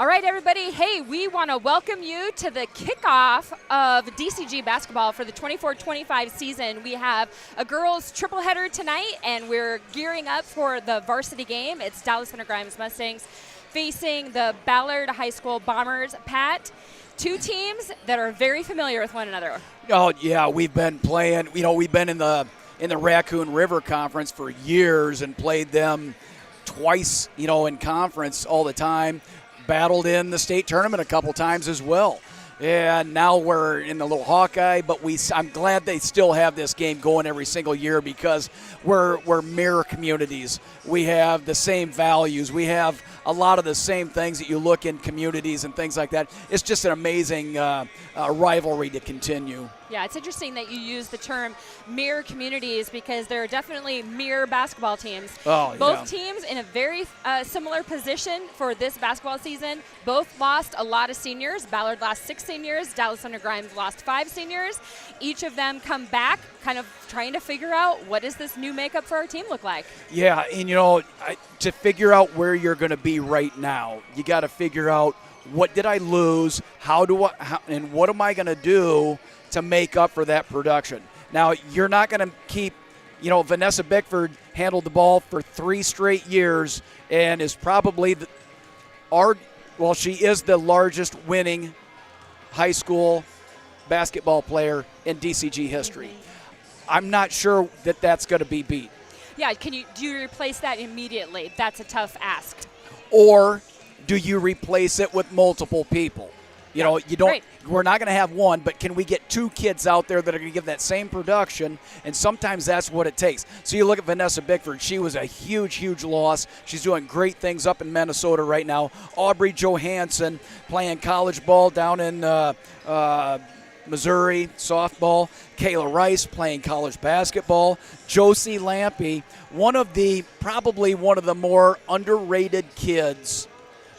All right, everybody. Hey, we want to welcome you to the kickoff of DCG basketball for the 24-25 season. We have a girls triple header tonight, and we're gearing up for the varsity game. It's Dallas Winter Grimes Mustangs facing the Ballard High School Bombers. Pat, two teams that are very familiar with one another. Oh yeah, we've been playing. We've been in the Raccoon River Conference for years and played them twice. In conference all the time. Battled in the state tournament a couple times as well. And now we're in the little Hawkeye, but I'm glad they still have this game going every single year because we're mirror communities. We have the same values. We have a lot of the same things that you look in communities and things like that. It's just an amazing rivalry to continue. Yeah, it's interesting that you use the term mirror communities because there are definitely mirror basketball teams. Oh, Both teams in a very similar position for this basketball season. Both lost a lot of seniors. Ballard lost 6 seniors. Dallas Winter Grimes lost 5 seniors. Each of them come back kind of trying to figure out what does this new makeup for our team look like. Yeah, and to figure out where you're going to be right now, you got to figure out what did I lose, and what am I going to do to make up for that production. Now, you're not going to keep, Vanessa Bickford handled the ball for 3 straight years and is probably she is the largest winning high school basketball player in DCG history. I'm not sure that that's going to be beat. Yeah, do you replace that immediately? That's a tough ask. Or do you replace it with multiple people? You don't. Right. We're not going to have one, but can we get 2 kids out there that are going to give that same production? And sometimes that's what it takes. So you look at Vanessa Bickford. She was a huge, huge loss. She's doing great things up in Minnesota right now. Aubrey Johansson playing college ball down in Missouri, softball. Kayla Rice playing college basketball. Josie Lampy, probably one of the more underrated kids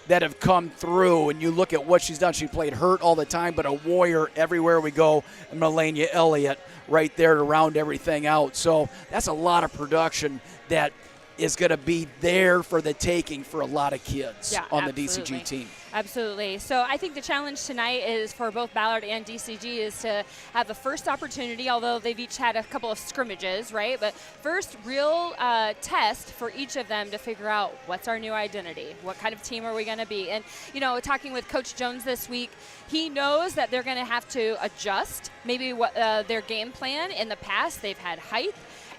that have come through, and you look at what she's done. She played hurt all the time, but a warrior everywhere we go. And Melania Elliott right there to round everything out. So that's a lot of production that is going to be there for the taking for a lot of kids on the DCG team. Absolutely. So I think the challenge tonight is for both Ballard and DCG is to have the first opportunity, although they've each had a couple of scrimmages, right? But first real test for each of them to figure out what's our new identity. What kind of team are we going to be? And, talking with Coach Jones this week, he knows that they're going to have to adjust maybe what their game plan. In the past, they've had height.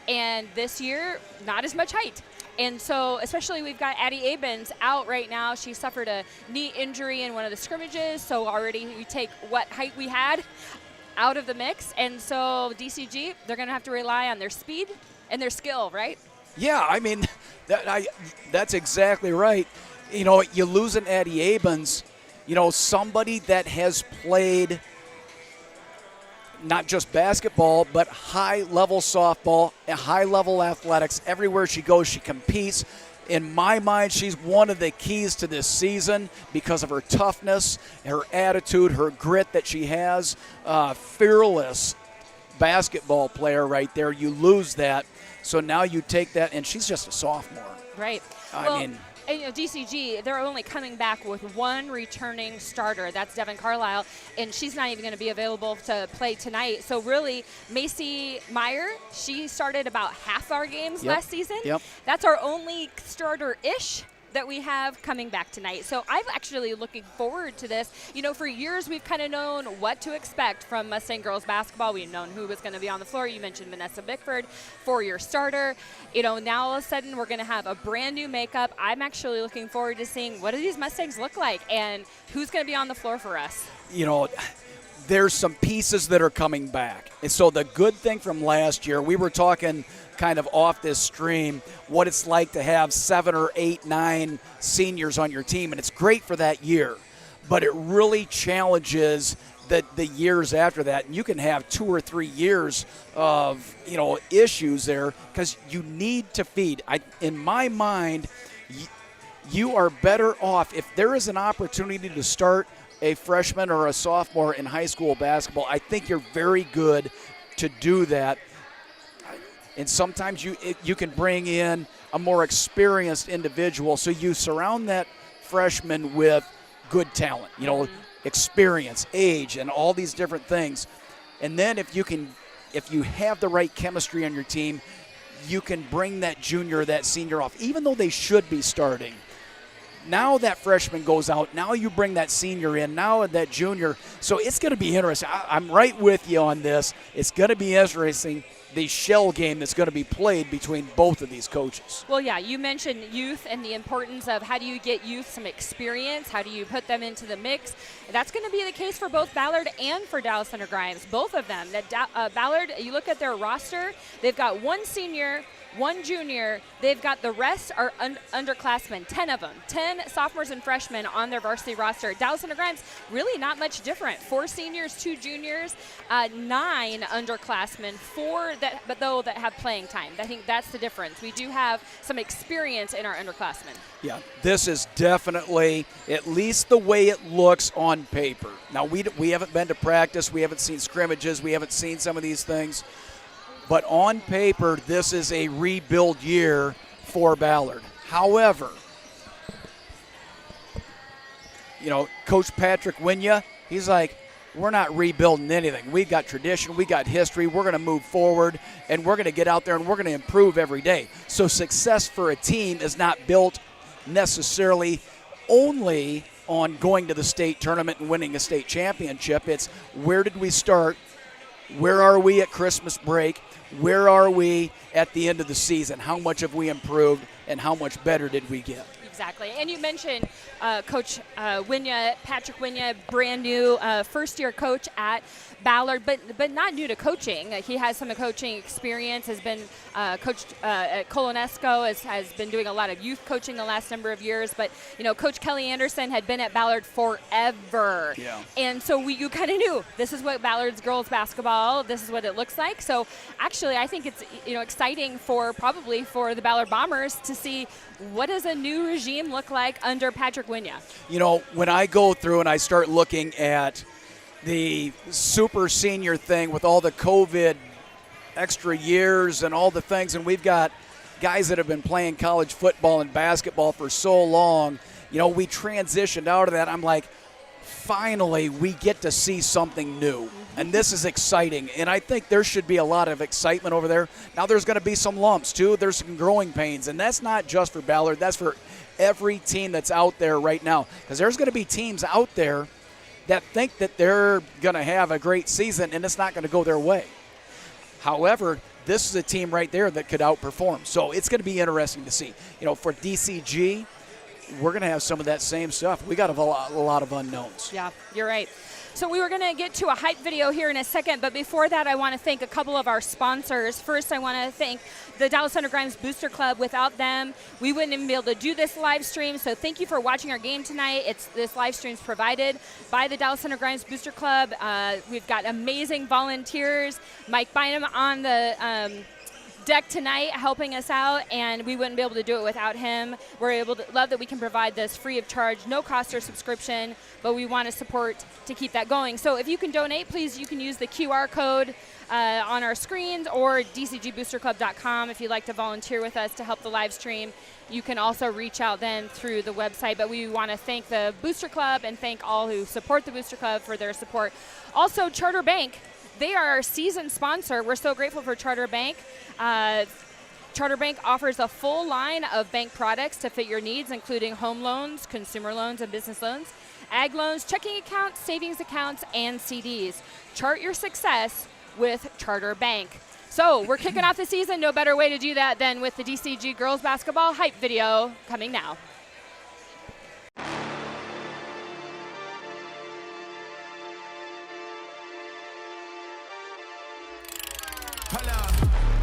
And this year, not as much height. And so, especially we've got Addie Abens out right now. She suffered a knee injury in one of the scrimmages. So already we take what height we had out of the mix. And so DCG, they're going to have to rely on their speed and their skill, right? Yeah, I mean, that's exactly right. You lose an Addie Abens, somebody that has played not just basketball, but high-level softball and high-level athletics. Everywhere she goes, she competes. In my mind, she's one of the keys to this season because of her toughness, her attitude, her grit that she has. Fearless basketball player right there. You lose that. So now you take that, and she's just a sophomore. Right. And DCG, they're only coming back with 1 returning starter. That's Devin Carlisle, and she's not even going to be available to play tonight. So really, Macy Meyer, she started about half our games last season. Yep. That's our only starter-ish that we have coming back tonight. So I'm actually looking forward to this. For years we've kind of known what to expect from Mustang girls basketball. We've known who was going to be on the floor. You mentioned Vanessa Bickford, 4-year starter. Now all of a sudden we're going to have a brand new makeup. I'm actually looking forward to seeing what do these Mustangs look like and who's going to be on the floor for us. There's some pieces that are coming back. And so the good thing from last year, we were talking kind of off this stream, what it's like to have 7 or 8, 9 seniors on your team. And it's great for that year. But it really challenges the years after that. And you can have 2 or 3 years of, issues there because you need to feed. In my mind, you are better off if there is an opportunity to start a freshman or a sophomore in high school basketball. I think you're very good to do that. And sometimes you can bring in a more experienced individual. So you surround that freshman with good talent, you know, experience, age, and all these different things. And then if you have the right chemistry on your team, you can bring that junior, that senior off, even though they should be starting. Now that freshman goes out. Now you bring that senior in. Now that junior. So it's going to be interesting. I'm right with you on this. It's going to be interesting, the shell game that's going to be played between both of these coaches. Well, yeah, you mentioned youth and the importance of how do you get youth some experience? How do you put them into the mix? That's going to be the case for both Ballard and for Dallas Center Grimes, both of them. Ballard, you look at their roster, they've got one senior, one junior. They've got the rest are underclassmen, 10 of them, 10 sophomores and freshmen on their varsity roster. Dallas Center Grimes, really not much different. 4 seniors, 2 juniors, 9 underclassmen, 4 that have playing time. I think that's the difference. We do have some experience in our underclassmen. Yeah, this is definitely at least the way it looks on paper. Now, we haven't been to practice. We haven't seen scrimmages. We haven't seen some of these things. But on paper, this is a rebuild year for Ballard. However, you know, Coach Patrick Winya, he's like, we're not rebuilding anything. We got tradition, we got history, we're going to move forward, and we're going to get out there and we're going to improve every day. So success for a team is not built necessarily only on going to the state tournament and winning a state championship. It's where did we start? Where are we at Christmas break? Where are we at the end of the season? How much have we improved, and how much better did we get? Exactly. And you mentioned Coach Winya, Patrick Winya, brand new first-year coach at Ballard, but not new to coaching. He has some coaching experience, has been coached at Colonesco, has been doing a lot of youth coaching the last number of years. But, you know, Coach Kelly Anderson had been at Ballard forever. Yeah. And so you kind of knew this is what Ballard's girls basketball, this is what it looks like. So actually I think it's, you know, exciting probably for the Ballard Bombers to see what does a new regime look like under Patrick Winya. You know, when I go through and I start looking at the super senior thing with all the COVID extra years and all the things, and we've got guys that have been playing college football and basketball for so long, you know, we transitioned out of that. I'm like, finally we get to see something new, and this is exciting, and I think there should be a lot of excitement over there. Now there's going to be some lumps too, there's some growing pains, and that's not just for Ballard, that's for every team that's out there right now, because there's going to be teams out there that think that they're going to have a great season and it's not going to go their way. However, this is a team right there that could outperform. So it's going to be interesting to see. You know, for DCG, we're going to have some of that same stuff. We got a lot of unknowns. Yeah, you're right. So we were going to get to a hype video here in a second, but before that, I want to thank a couple of our sponsors. First, I want to thank the Dallas Center Grimes Booster Club. Without them, we wouldn't even be able to do this live stream. So thank you for watching our game tonight. This live stream is provided by the Dallas Center Grimes Booster Club. We've got amazing volunteers. Mike Bynum on the deck tonight helping us out, and we wouldn't be able to do it without him. We're able to love that we can provide this free of charge, no cost or subscription, but we want to support to keep that going. So if you can donate, please, you can use the QR code on our screens or dcgboosterclub.com if you'd like to volunteer with us to help the live stream. You can also reach out then through the website, but we want to thank the Booster Club and thank all who support the Booster Club for their support. Also, Charter Bank, they are our season sponsor. We're so grateful for Charter Bank. Charter Bank offers a full line of bank products to fit your needs, including home loans, consumer loans, and business loans, ag loans, checking accounts, savings accounts, and CDs. Chart your success with Charter Bank. So we're kicking off the season. No better way to do that than with the DCG girls basketball hype video coming now.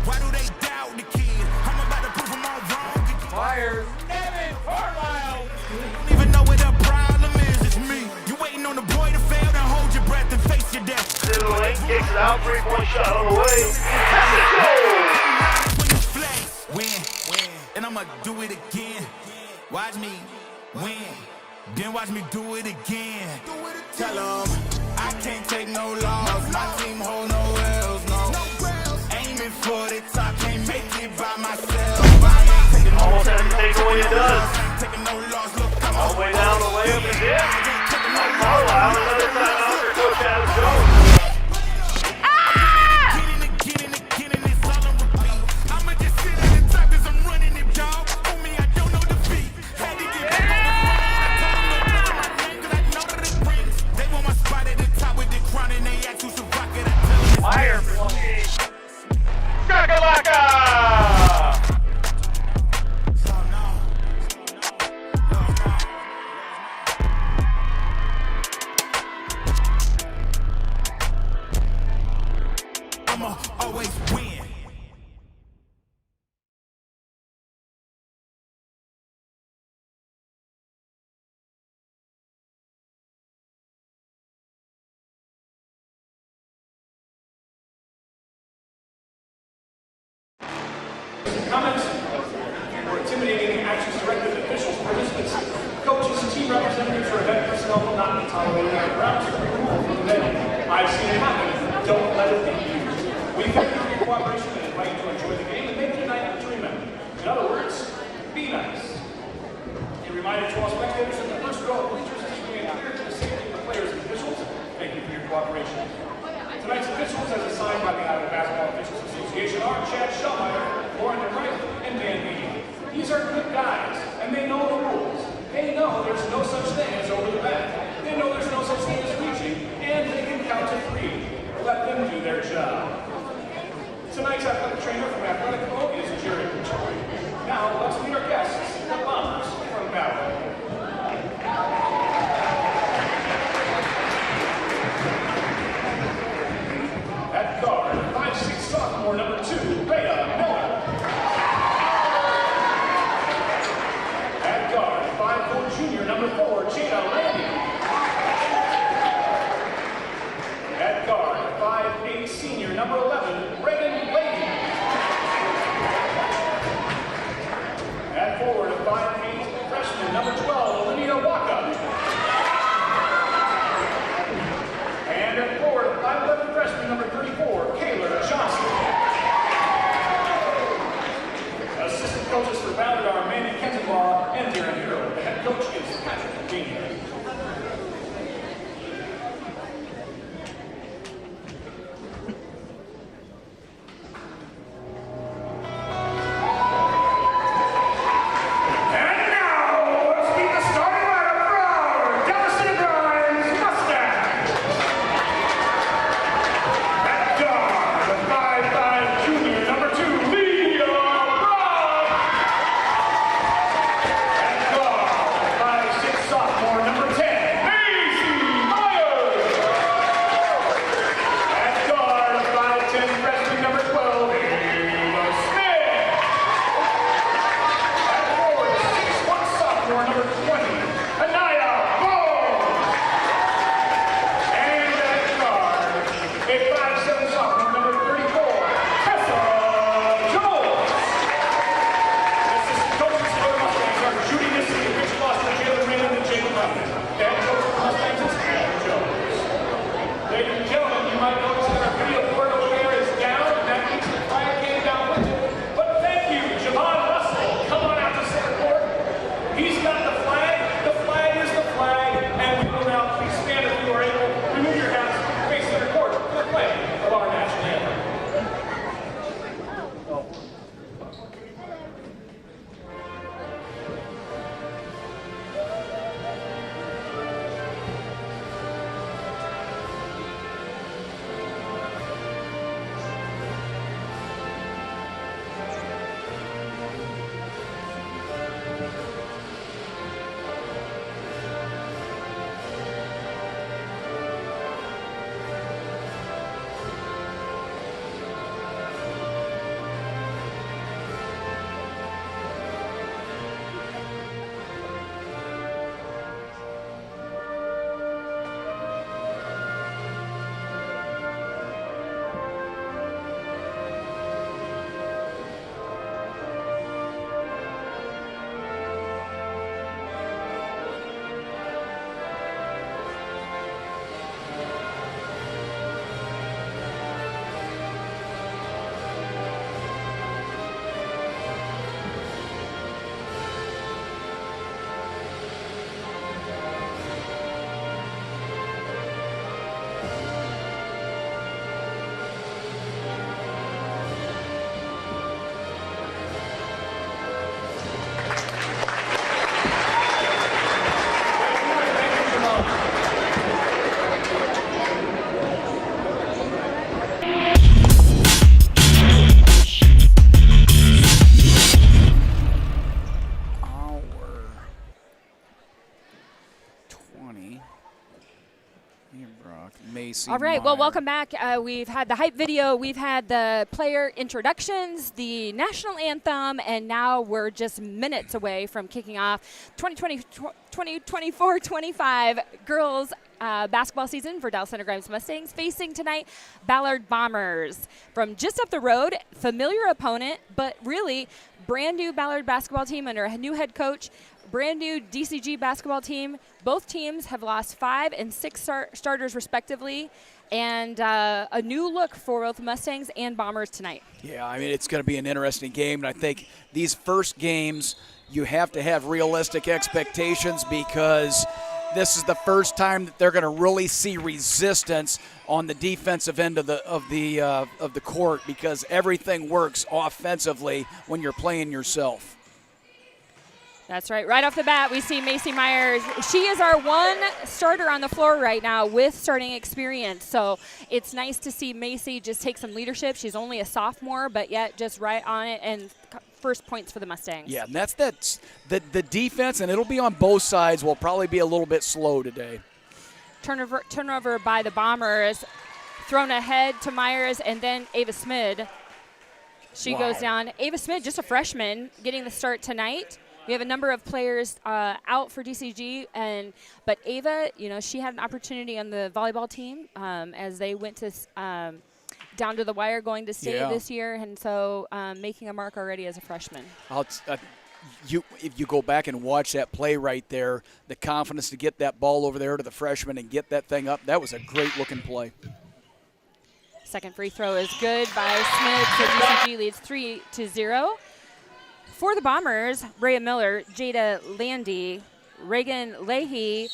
Why do they doubt the kid? I'm about to prove them all wrong. Fires. Evan Carlisle. Don't even know what the problem is. It's me. You waiting on the boy to fail, then hold your breath and face your death. To the lane, kicks it out, 3-point shot on the way. That's a goal. When you flex, win, and I'ma do it again. Watch me win, then watch me do it again. Tell 'em I can't take no loss. My team hold no L's, no. Aiming for the top, can't make it by myself. Almost everything the way it does. Taking no loss, look, come All on. the way down the layup is it. Foul, another timeout for Coach Adam Jones. Meyer for Steve. Shakalaka! I'ma always win. Comments or intimidating actions directed at officials, participants, coaches, team representatives, or event personnel will not be tolerated on grounds of removal from the venue. I've seen it happen. Don't let it be used. We thank you for your cooperation and invite you to enjoy the game and make it a night to remember. In other words, be nice. A reminder to all spectators in the first row of bleachers as we adhere to the safety of the players and officials. Thank you for your cooperation. Tonight's officials, as assigned by the Iowa Basketball Officials Association, are Chad Schellmeyer, Lauren DeWright, and Dan Beatty. These are good guys, and they know the rules. They know there's no such thing as over the back. They know there's no such thing as reaching, and they can count to 3. Let them do their job. Tonight's athletic trainer from Athletic Pro is Jerry Kuchari. Now, let's meet our guests, the Bombers from Ballard. At guard, 5'6" sophomore, number 2, Beta Miller. At guard, 5'4" junior, number 4, Jada Landy. At guard, 5'8" senior, number 11, Reagan Lady. Macy. All right, well, Meyer. welcome back. We've had the hype video, we've had the player introductions, the national anthem, and now we're just minutes away from kicking off 2024-25 girls basketball season for Dallas Center Grimes Mustangs, facing tonight Ballard Bombers from just up the road. Familiar opponent, but really brand new Ballard basketball team under a new head coach. Brand new DCG basketball team. Both teams have lost 5 and 6 starters respectively, and a new look for both Mustangs and Bombers tonight. Yeah, I mean, it's going to be an interesting game, and I think these first games you have to have realistic expectations because this is the first time that they're going to really see resistance on the defensive end of the court because everything works offensively when you're playing yourself. That's right. Right off the bat, we see Macy Myers. She is our one starter on the floor right now with starting experience. So it's nice to see Macy just take some leadership. She's only a sophomore, but yet just right on it and first points for the Mustangs. Yeah, and that's the defense, and it'll be on both sides, will probably be a little bit slow today. Turnover by the Bombers. Thrown ahead to Myers, and then Ava Smid. She goes down. Ava Smid, just a freshman, getting the start tonight. We have a number of players out for DCG, but Ava, she had an opportunity on the volleyball team as they went to down to the wire going to state this year, and so making a mark already as a freshman. If you go back and watch that play right there, the confidence to get that ball over there to the freshman and get that thing up, that was a great-looking play. Second free throw is good by Smith, so DCG leads 3-0. For the Bombers, Rhea Miller, Jada Landy, Reagan Leahy,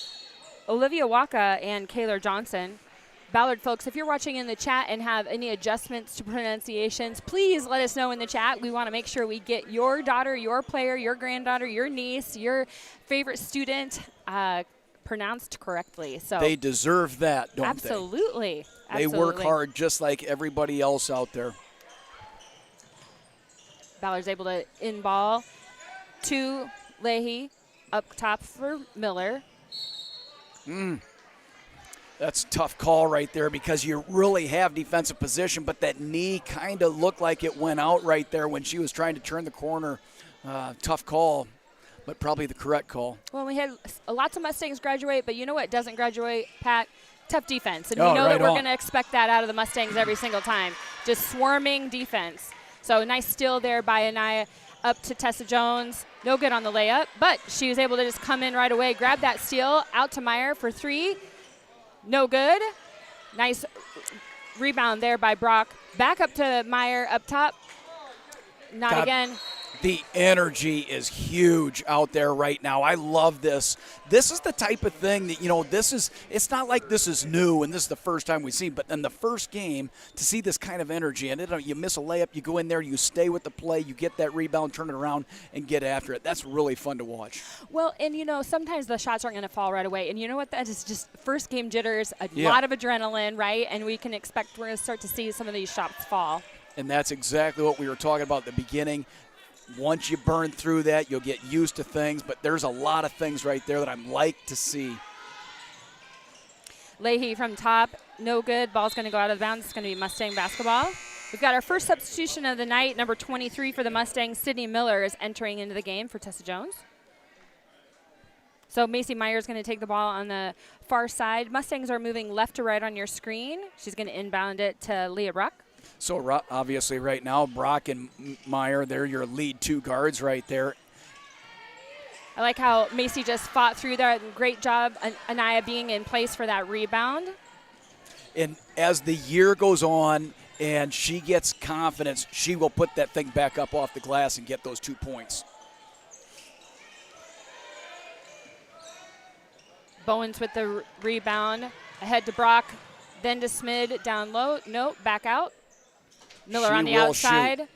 Olivia Waka, and Kaylor Johnson. Ballard folks, if you're watching in the chat and have any adjustments to pronunciations, please let us know in the chat. We want to make sure we get your daughter, your player, your granddaughter, your niece, your favorite student pronounced correctly. So they deserve that, don't absolutely. They work hard just like everybody else out there. Ballard's able to in-ball to Leahy, up top for Miller. That's a tough call right there because you really have defensive position, but that knee kind of looked like it went out right there when she was trying to turn the corner. Tough call, but probably the correct call. Well, we had lots of Mustangs graduate, but you know what doesn't graduate, Pat? Tough defense. And we know that we're going to expect that out of the Mustangs every single time. Just swarming defense. So nice steal there by Anaya up to Tessa Jones. No good on the layup, but she was able to just come in right away, grab that steal, out to Meyer for 3. No good. Nice rebound there by Brock. Back up to Meyer up top. Not again. The energy is huge out there right now. I love this. This is the type of thing that, it's not like this is new and this is the first time we've seen, but in the first game, to see this kind of energy, and you miss a layup, you go in there, you stay with the play, you get that rebound, turn it around, and get after it. That's really fun to watch. Well, and, sometimes the shots aren't going to fall right away. And you know what? That is just first game jitters, a lot of adrenaline, right? And we can expect we're going to start to see some of these shots fall. And that's exactly what we were talking about at the beginning. Once you burn through that, you'll get used to things, but there's a lot of things right there that I'm like to see. Leahy from top, no good. Ball's going to go out of bounds. It's going to be Mustang basketball. We've got our first substitution of the night, number 23 for the Mustangs. Sydney Miller is entering into the game for Tessa Jones. So Macy Meyer is going to take the ball on the far side. Mustangs are moving left to right on your screen. She's going to inbound it to Leah Brock. So obviously right now, Brock and Meyer, they're your lead 2 guards right there. I like how Macy just fought through there. Great job, Anaya being in place for that rebound. And as the year goes on and she gets confidence, she will put that thing back up off the glass and get those 2 points. Bowens with the rebound. Ahead to Brock, then to Smid, down low. Nope, back out. Miller on the outside. Shoot.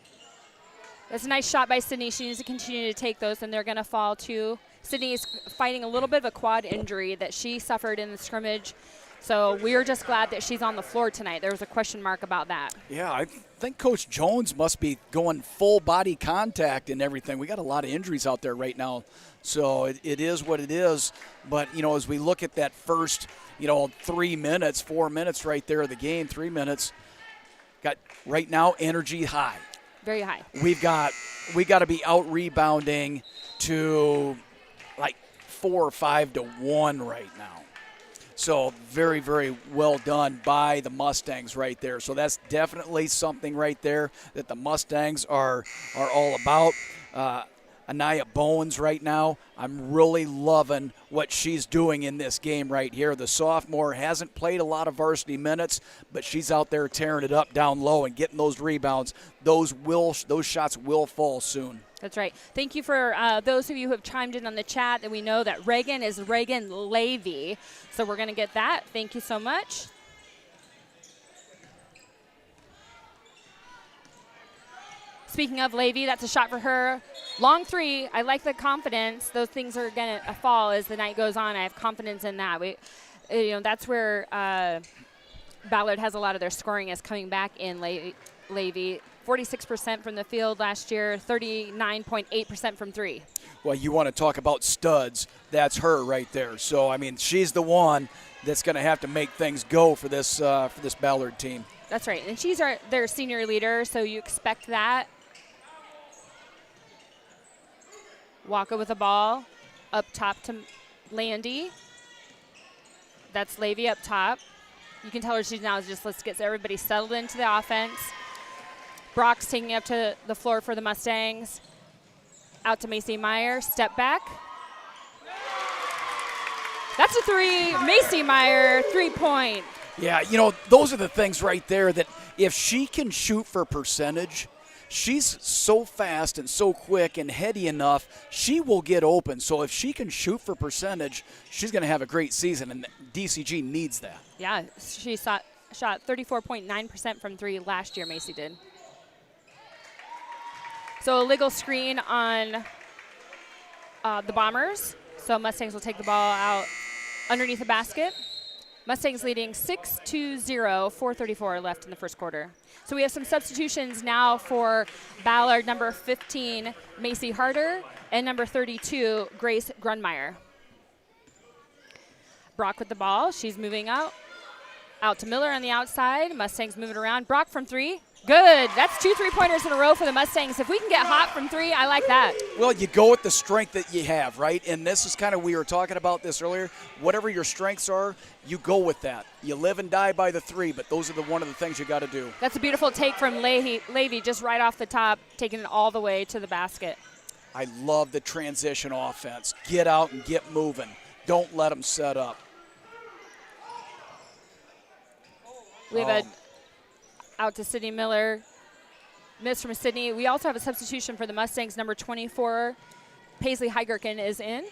That's a nice shot by Sydney. She needs to continue to take those, and they're going to fall too. Sydney is fighting a little bit of a quad injury that she suffered in the scrimmage So we're just glad that she's on the floor tonight. There was a question mark about that. Yeah, I think Coach Jones must be going full body contact and everything. We got a lot of injuries out there right now. So it is what it is. But, as we look at that first, 3 minutes, 4 minutes right there of the game, 3 minutes, got right now energy high. Very high. We got to be out rebounding to like 4 or 5 to 1 right now. So very, very well done by the Mustangs right there. So that's definitely something right there that the Mustangs are all about. Anaya Bowens right now, I'm really loving what she's doing in this game right here. The sophomore hasn't played a lot of varsity minutes, but she's out there tearing it up down low and getting those rebounds. Those shots will fall soon. That's right. Thank you for those of you who have chimed in on the chat that we know that Reagan is Reagan Levy. So we're going to get that. Thank you so much. Speaking of Levy, that's a shot for her. Long three. I like the confidence. Those things are going to fall as the night goes on. I have confidence in that. That's where Ballard has a lot of their scoring is coming back in Levy. 46% from the field last year, 39.8% from three. Well, you want to talk about studs. That's her right there. So, she's the one that's going to have to make things go for this Ballard team. That's right. And she's their senior leader, so you expect that. Waka with the ball up top to Landy. That's Levy up top. You can tell her she's now just let's get everybody settled into the offense. Brock's taking it up to the floor for the Mustangs. Out to Macy Meyer, step back. That's a three. Macy Meyer, 3-point. Yeah, those are the things right there that if she can shoot for percentage, she's so fast and so quick and heady enough, she will get open. So if she can shoot for percentage, she's going to have a great season, and DCG needs that. Yeah, she shot 34.9% from three last year, Macy did. So a legal screen on the Bombers. So Mustangs will take the ball out underneath the basket. Mustangs leading 6-0, 4:34 left in the first quarter. So we have some substitutions now for Ballard, number 15, Macy Harder, and number 32, Grace Grunmeyer. Brock with the ball. She's moving out to Miller on the outside. Mustangs moving around. Brock from three. Good. That's 2 3-pointers in a row for the Mustangs. If we can get hot from three, I like that. Well, you go with the strength that you have, right? And this is kind of, we were talking about this earlier. Whatever your strengths are, you go with that. You live and die by the three, but those are one of the things you got to do. That's a beautiful take from Levy, just right off the top, taking it all the way to the basket. I love the transition offense. Get out and get moving. Don't let them set up. We have out to Sydney Miller. Miss from Sydney. We also have a substitution for the Mustangs. Number 24, Paisley Heigerken is in.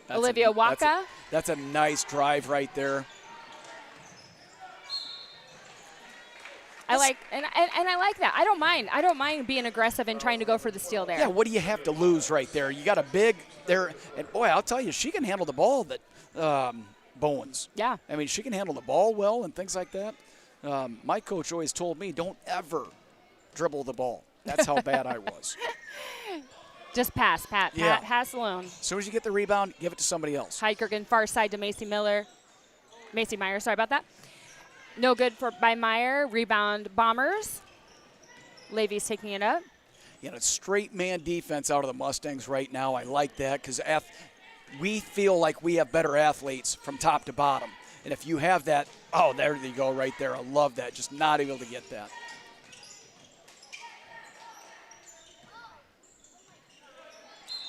Olivia Waka. That's a nice drive right there. I like that. I don't mind being aggressive and trying to go for the steal there. Yeah, what do you have to lose right there? You got a big there, and boy, I'll tell you, she can handle the ball. That Bowens. Yeah. She can handle the ball well and things like that. My coach always told me, don't ever dribble the ball. That's how bad I was. Just pass, Pat. Yeah. Pass alone. As soon as you get the rebound, give it to somebody else. Heigerken far side to Macy Meyer. Sorry about that. No good by Meyer. Rebound Bombers. Levy's taking it up. Straight man defense out of the Mustangs right now. I like that because we feel like we have better athletes from top to bottom. And if you have that, oh, there you go right there. I love that. Just not able to get that.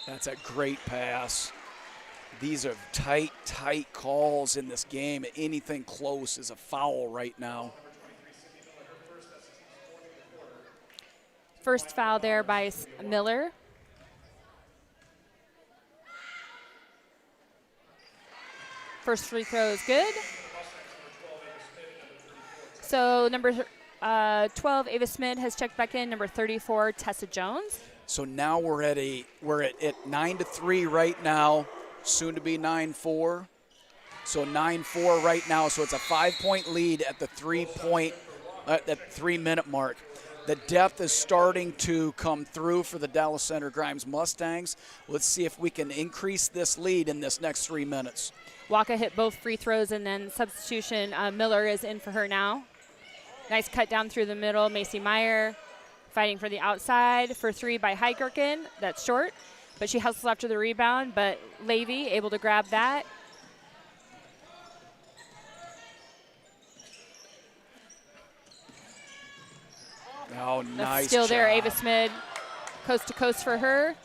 That's a great pass. These are tight calls in this game. Anything close is a foul right now. First foul there by Miller. First free throw is good. So number 12, Ava Smith has checked back in. Number 34, Tessa Jones. So now we're at 9-3 right now. soon to be 9-4. So 9-4 right now. So it's a 5-point lead at the 3-minute mark. The depth is starting to come through for the Dallas Center Grimes Mustangs. Let's see if we can increase this lead in this next 3 minutes. Waka hit both free throws, and then substitution, Miller is in for her now. Nice cut down through the middle. Macy Meyer fighting for the outside for 3 by Heigerken. That's short, but she hustles after the rebound, but Levy able to grab that. Oh, nice Still job. there, Ava Smid, coast to coast for her,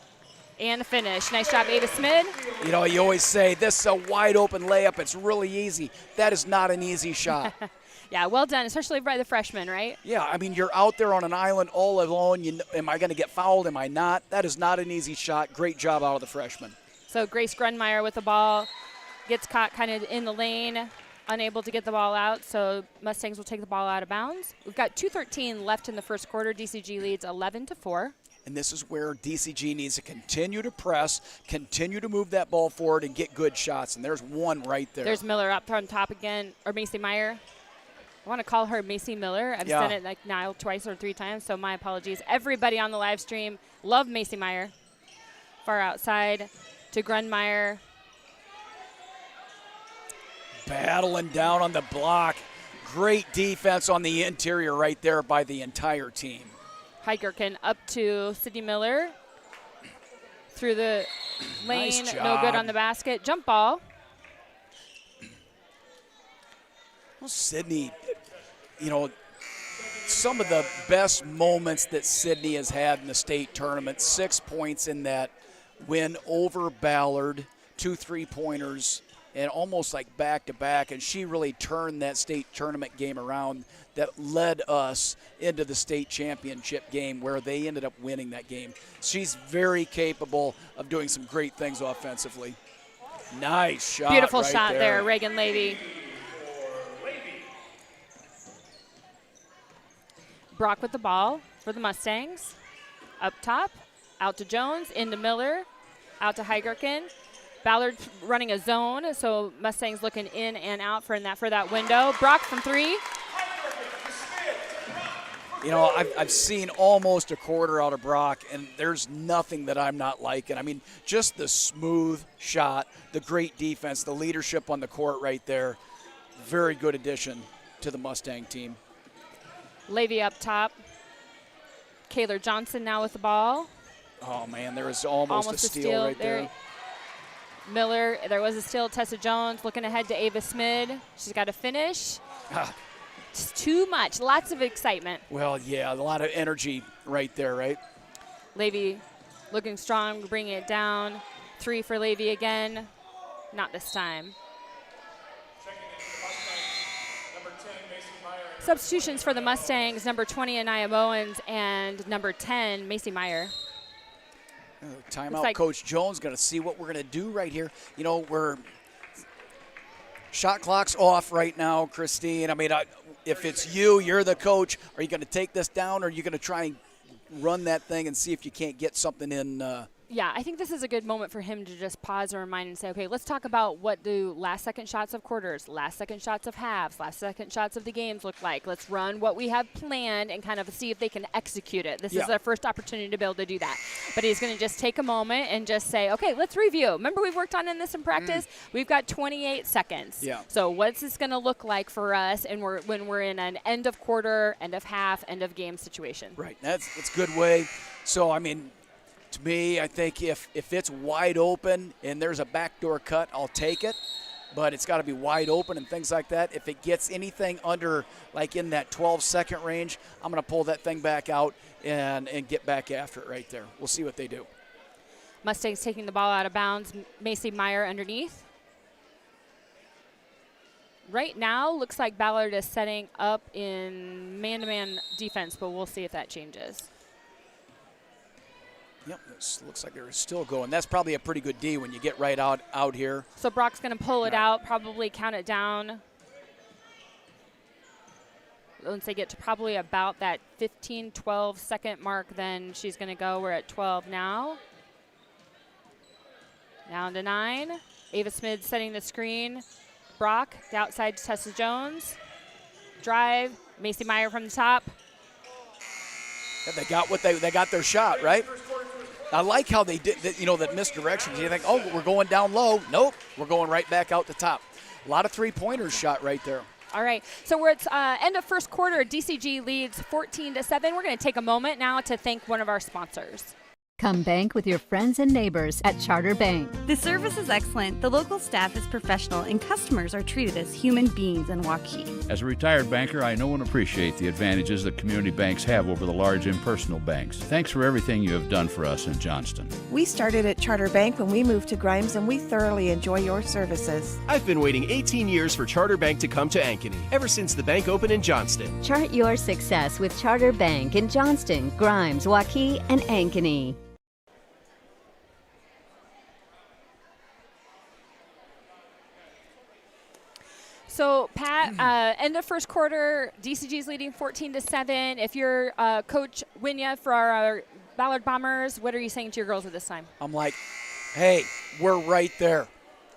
and a finish. Nice job, Ava Smid. You know, you always say this is a wide open layup. It's really easy. That is not an easy shot. Yeah, well done, especially by the freshman, right? Yeah, I mean, you're out there on an island all alone. Am I going to get fouled? Am I not? That is not an easy shot. Great job out of the freshman. So Grace Grunmeyer with the ball, gets caught kind of in the lane, unable to get the ball out, so Mustangs will take the ball out of bounds. We've got 2:13 left in the first quarter. DCG leads 11-4. And this is where DCG needs to continue to press, continue to move that ball forward, and get good shots. And there's one right there. There's Miller up on top again, or Macy Meyer. I want to call her Macy Miller. I've said it like now twice or 3 times, so my apologies. Everybody on the live stream, love Macy Meyer. Far outside to Grunmeyer. Battling down on the block. Great defense on the interior right there by the entire team. Heigerken up to Sydney Miller. Through the lane, Nice no good job. on the basket. Jump ball. Well, Sydney, you know, some of the best moments that Sydney has had in the state tournament, 6 points in that win over Ballard, 2 3-pointers, and almost like back-to-back, and she really turned that state tournament game around that led us into the state championship game where they ended up winning that game. She's very capable of doing some great things offensively. Nice shot. Beautiful right shot there, Reagan Levy. Brock with the ball for the Mustangs. Up top, out to Jones, into Miller, out to Heigerken. Ballard running a zone, so Mustangs looking in and out for that window. Brock from 3. You know, I've seen almost a quarter out of Brock, and there's nothing that I'm not liking. I mean, just the smooth shot, the great defense, the leadership on the court right there. Very good addition to the Mustang team. Levy up top. Kaylor Johnson now with the ball. Oh, man, there was almost a steal right there. Miller, there was a steal. Tessa Jones looking ahead to Ava Smid. She's got to finish. Just too much. Lots of excitement. Well, yeah, a lot of energy right there, right? Levy looking strong, bringing it down. 3 for Levy again. Not this time. Substitutions for the Mustangs, number 20, Anaya Bowens, and number 10, Macy Meyer. Timeout, Coach Jones going to see what we're going to do right here. You know, we're shot clock's off right now, Christine. I mean, if it's you're the coach, are you going to take this down, or are you going to try and run that thing and see if you can't get something in? Yeah, I think this is a good moment for him to just pause and remind and say, okay, let's talk about what do last-second shots of quarters, last-second shots of halves, last-second shots of the games look like. Let's run what we have planned and kind of see if they can execute it. This is their first opportunity to be able to do that. But he's going to just take a moment and just say, okay, let's review. Remember we've worked on this in practice? We've got 28 seconds. Yeah. So what's this going to look like for us and when we're in an end of quarter, end of half, end of game situation? Right. That's a good way. So, I mean, to me, I think if it's wide open and there's a backdoor cut, I'll take it. But it's got to be wide open and things like that. If it gets anything under, like in that 12-second range, I'm going to pull that thing back out and get back after it right there. We'll see what they do. Mustangs taking the ball out of bounds. Macy Meyer underneath. Right now, looks like Ballard is setting up in man-to-man defense, but we'll see if that changes. Yep, this looks like they're still going. That's probably a pretty good D when you get right out here. So Brock's going to pull it out, probably count it down. Once they get to probably about that 15, 12-second mark, then she's going to go. We're at 12 now. Down to 9. Ava Smith setting the screen. Brock, the outside to Tessa Jones. Drive, Macy Meyer from the top. Yeah, they got their shot, right? I like how they did that, that misdirection. You think, oh, we're going down low. Nope, we're going right back out the top. A lot of three-pointers shot right there. All right, so we're at end of first quarter. DCG leads 14-7. We're going to take a moment now to thank one of our sponsors. Come bank with your friends and neighbors at Charter Bank. The service is excellent, the local staff is professional, and customers are treated as human beings in Waukee. As a retired banker, I know and appreciate the advantages that community banks have over the large impersonal banks. Thanks for everything you have done for us in Johnston. We started at Charter Bank when we moved to Grimes, and we thoroughly enjoy your services. I've been waiting 18 years for Charter Bank to come to Ankeny, ever since the bank opened in Johnston. Chart your success with Charter Bank in Johnston, Grimes, Waukee, and Ankeny. So, Pat, end of first quarter, DCG's leading 14-7. If you're Coach Winya for our Ballard Bombers, what are you saying to your girls at this time? I'm like, hey, we're right there.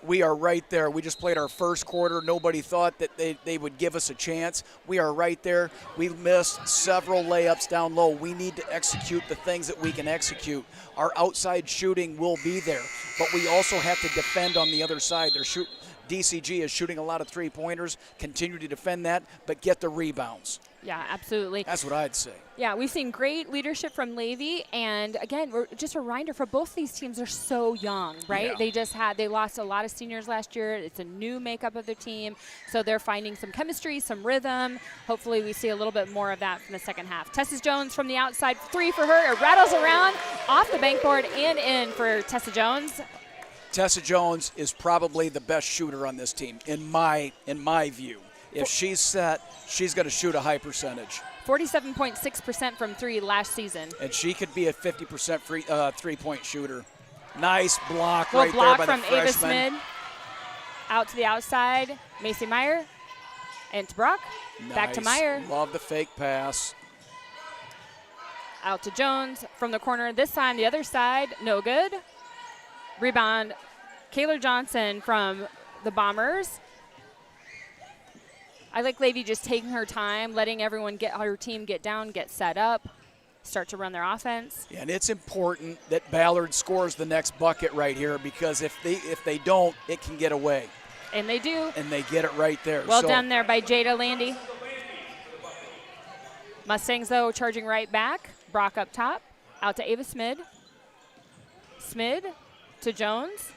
We are right there. We just played our first quarter. Nobody thought that they would give us a chance. We are right there. We missed several layups down low. We need to execute the things that we can execute. Our outside shooting will be there, but we also have to defend on the other side. DCG is shooting a lot of three-pointers. Continue to defend that, but get the rebounds. Yeah, absolutely. That's what I'd say. Yeah, we've seen great leadership from Levy, and again, just a reminder for both these teams, they're so young, right? Yeah. They lost a lot of seniors last year. It's a new makeup of their team, so they're finding some chemistry, some rhythm. Hopefully we see a little bit more of that in the second half. Tessa Jones from the outside, 3 for her. It rattles around off the bank board and in for Tessa Jones. Tessa Jones is probably the best shooter on this team, in my view. If she's set, she's going to shoot a high percentage. 47.6% from 3 last season. And she could be a 50% three-point shooter. Nice block Little right block there by from the Ava freshman. Smith. Out to the outside, Macy Meyer. And to Brock. Nice. Back to Meyer. Love the fake pass. Out to Jones from the corner. This time the other side, no good. Rebound, Kayla Johnson from the Bombers. I like Levy just taking her time, letting everyone her team get down, get set up, start to run their offense. Yeah, and it's important that Ballard scores the next bucket right here, because if they don't, it can get away. And they do. And they get it right there. Well done there by Jada Landy. Mustangs, though, charging right back. Brock up top, out to Ava Smid. Smid to Jones.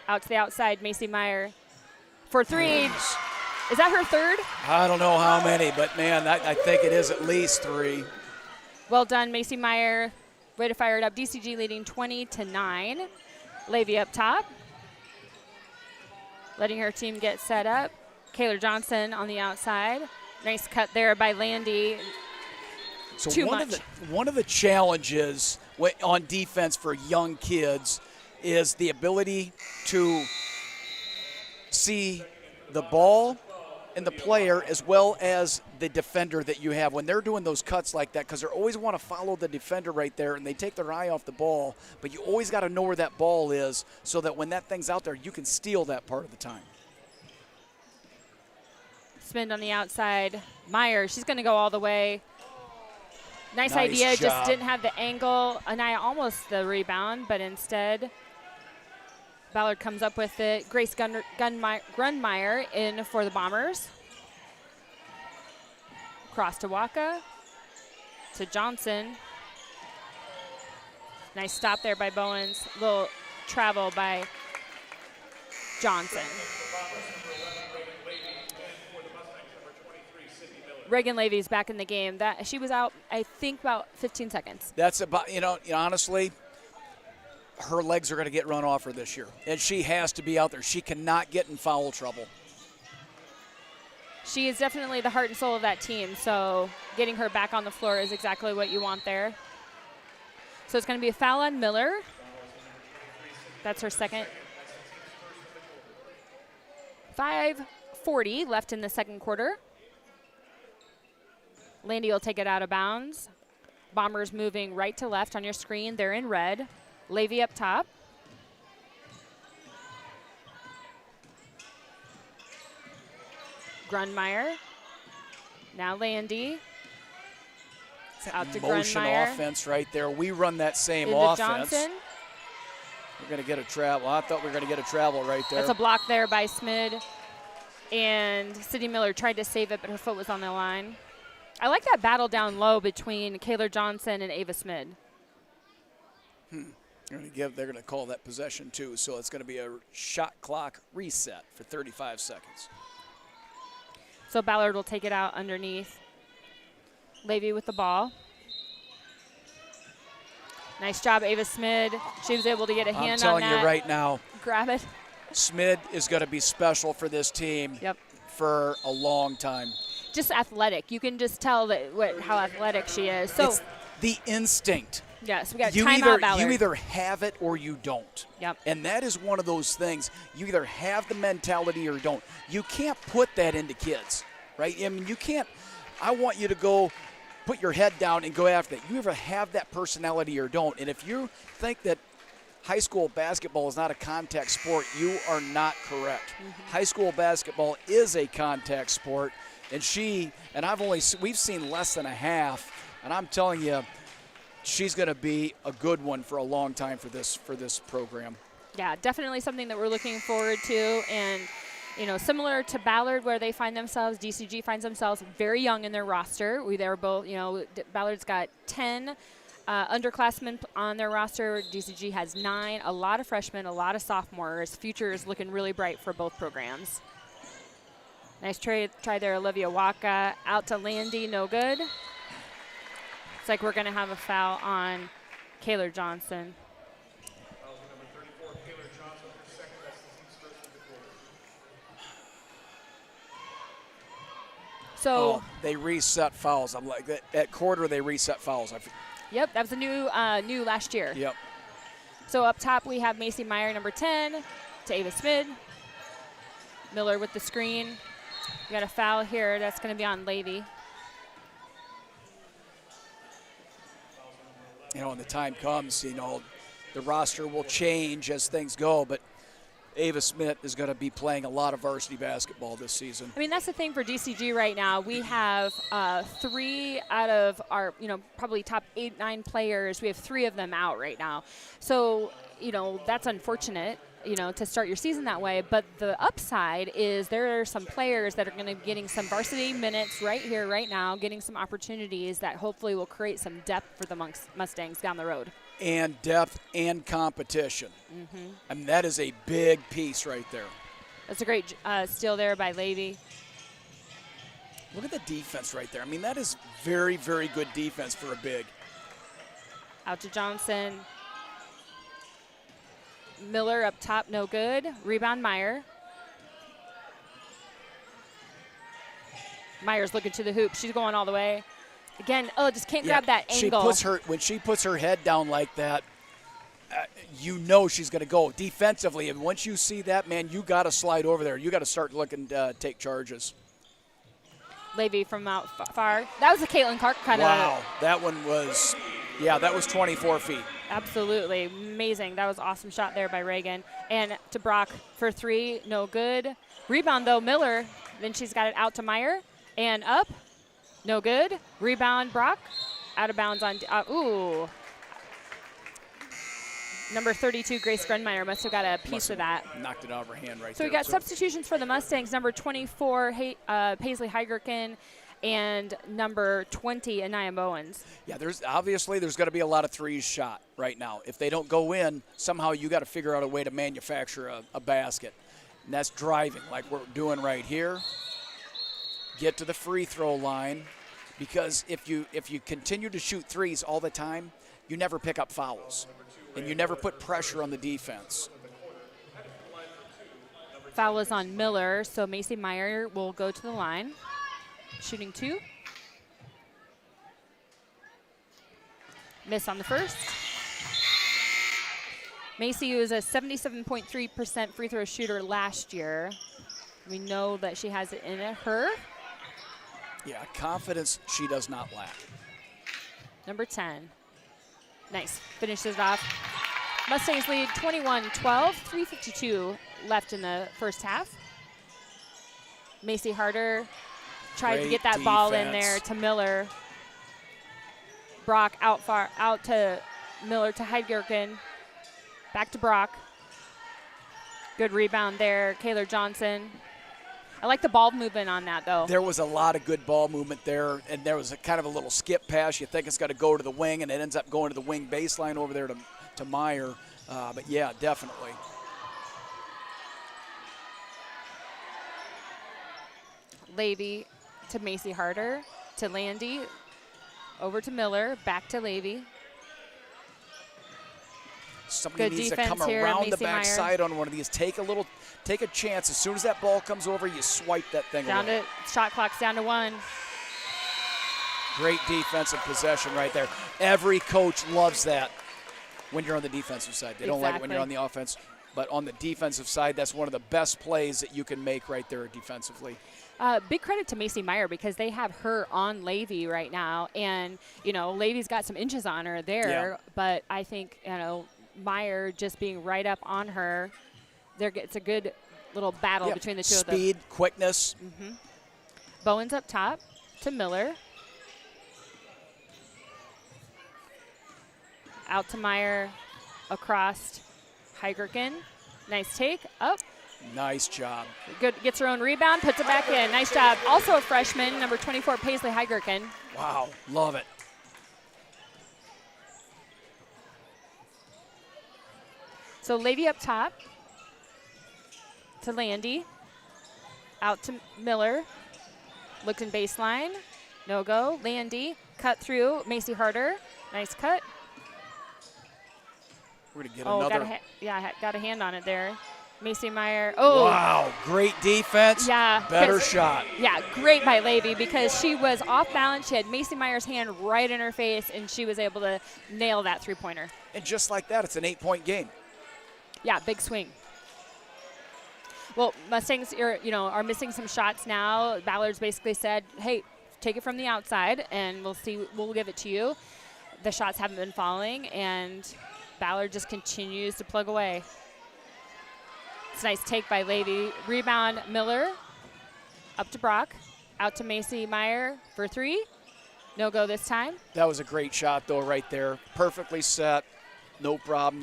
Out to the outside, Macy Meyer for 3. Is that her third? I don't know how many, but, man, I think it is at least 3. Well done, Macy Meyer. Way to fire it up. DCG leading 20-9. Levy up top. Letting her team get set up. Kayla Johnson on the outside. Nice cut there by Landy. So Too one much. One of the challenges on defense for young kids is the ability to see the ball and the player as well as the defender that you have when they're doing those cuts like that, because they always want to follow the defender right there and they take their eye off the ball, but you always got to know where that ball is so that when that thing's out there, you can steal that part of the time. Spin on the outside. Meyer, she's going to go all the way. Nice idea, job. just didn't have the angle. Anaya almost the rebound, but instead Ballard comes up with it. Grace Grunmeyer in for the Bombers. Cross to Waka, to Johnson. Nice stop there by Bowens. Little travel by Johnson. Reagan Levy's back in the game. She was out, I think, about 15 seconds. That's about, honestly, her legs are going to get run off her this year. And she has to be out there. She cannot get in foul trouble. She is definitely the heart and soul of that team, so getting her back on the floor is exactly what you want there. So it's going to be a foul on Miller. That's her second. 5:40 left in the second quarter. Landy will take it out of bounds. Bombers moving right to left on your screen. They're in red. Levy up top. Grunmeyer. Now Landy. Out to motion Grunmeyer. offense right there. We run that same Into offense. Johnson. We're going to get a travel. I thought we were going to get a travel right there. That's a block there by Smid. And Sydney Miller tried to save it, but her foot was on the line. I like that battle down low between Kayla Johnson and Ava Smid. They're going to call that possession too, so it's going to be a shot clock reset for 35 seconds. So Ballard will take it out underneath. Levy with the ball. Nice job, Ava Smid. She was able to get a hand on that. I'm telling you right now. Grab it. Smid is going to be special for this team for a long time. Just athletic. You can just tell that how athletic she is. So it's the instinct. Yes, we got timeout, Ballard. You either have it or you don't. Yep. And that is one of those things. You either have the mentality or don't. You can't put that into kids, right? I mean, you can't. I want you to go put your head down and go after it. You either have that personality or don't. And if you think that high school basketball is not a contact sport, you are not correct. High school basketball is a contact sport. And we've seen less than a half. And I'm telling you, she's going to be a good one for a long time for this program. Yeah, definitely something that we're looking forward to. And, you know, similar to Ballard, where they find themselves, DCG finds themselves very young in their roster. They're both, you know, Ballard's got 10 underclassmen on their roster. DCG has 9, a lot of freshmen, a lot of sophomores. Future is looking really bright for both programs. Nice try there, Olivia Waka. Out to Landy, no good. It's like we're going to have a foul on Kayla Johnson. So they reset fouls. I'm like, at quarter they reset fouls. Yep, that was a new last year. Yep. So up top we have Macy Meyer, number 10, to Ava Smid. Miller with the screen. We got a foul here. That's going to be on Levy. You know, when the time comes, you know, the roster will change as things go, but Ava Smith is going to be playing a lot of varsity basketball this season. I mean, that's the thing for DCG right now. We have 3 out of our, you know, probably top 8, 9 players. We have 3 of them out right now. So, you know, that's unfortunate, you know, to start your season that way. But the upside is there are some players that are going to be getting some varsity minutes right here, right now, getting some opportunities that hopefully will create some depth for the Mustangs down the road. And depth and competition. I mean, that is a big piece right there. That's a great steal there by Levy. Look at the defense right there. I mean, that is very, very good defense for a big. Out to Johnson. Miller up top, no good. Rebound Meyer. Meyer's looking to the hoop. She's going all the way. Again, just can't grab that angle. When she puts her head down like that, you know she's going to go defensively. And once you see that, man, you got to slide over there. You got to start looking to take charges. Levy from out far. That was a Caitlin Clark kind of. Wow, that one was, that was 24 feet. Absolutely amazing. That was an awesome shot there by Reagan. And to Brock for 3, no good. Rebound though, Miller. Then she's got it out to Meyer and up. No good. Rebound, Brock. Out of bounds on, ooh. Number 32, Grace Grunmeyer, must have got a piece of that. Knocked it out of her hand right there. So we got substitutions for the Mustangs. Number 24, Paisley Heigerken, and number 20, Anaya Bowens. Yeah, there's going to be a lot of threes shot right now. If they don't go in, somehow you got to figure out a way to manufacture a basket. And that's driving like we're doing right here. Get to the free throw line, because if you continue to shoot threes all the time, you never pick up fouls, and you never put pressure on the defense. Foul is on Miller, so Macy Meyer will go to the line. Shooting 2. Miss on the first. Macy was a 77.3% free throw shooter last year. We know that she has it in her. Yeah, confidence she does not lack. Number 10. Nice. Finishes it off. Mustangs lead 21-12, 3:52 left in the first half. Macy Harder tried to get that ball in there to Miller. Brock out to Miller to Heidgerken. Back to Brock. Good rebound there, Kaylor Johnson. I like the ball movement on that, though. There was a lot of good ball movement there, and there was a kind of a little skip pass. You think it's got to go to the wing, and it ends up going to the wing baseline over there to Meyer. But, yeah, definitely. Levy to Macy Harder, to Landy, over to Miller, back to Levy. Somebody needs to come around the backside on one of these. Take a chance. As soon as that ball comes over, you swipe that thing away. Shot clock's down to 1. Great defensive possession right there. Every coach loves that when you're on the defensive side. They don't like it when you're on the offense. But on the defensive side, that's one of the best plays that you can make right there defensively. Big credit to Macy Meyer because they have her on Levy right now. And, Levy's got some inches on her there. Yeah. But I think, Meyer just being right up on her, it's a good little battle between the two of them. Speed, quickness. Mm-hmm. Bowens up top to Miller. Out to Meyer, across Heidgerken. Nice take, up. Nice job. Good, gets her own rebound, puts it back in. Nice job. Also a freshman, number 24, Paisley Heidgerken. Wow, love it. So Levy up top to Landy. Out to Miller. Looking baseline. No go. Landy. Cut through. Macy Harder. Nice cut. We're going to get another. Got a hand on it there. Macy Meyer. Oh. Wow. Great defense. Yeah. Better shot. Yeah. Great by Levy because she was off balance. She had Macy Meyer's hand right in her face, and she was able to nail that three-pointer. And just like that, it's an 8-point game. Yeah, big swing. Well, Mustangs are missing some shots now. Ballard's basically said, hey, take it from the outside, and we'll give it to you. The shots haven't been falling, and Ballard just continues to plug away. It's a nice take by Levy. Rebound, Miller. Up to Brock. Out to Macy Meyer for 3. No go this time. That was a great shot, though, right there. Perfectly set. No problem.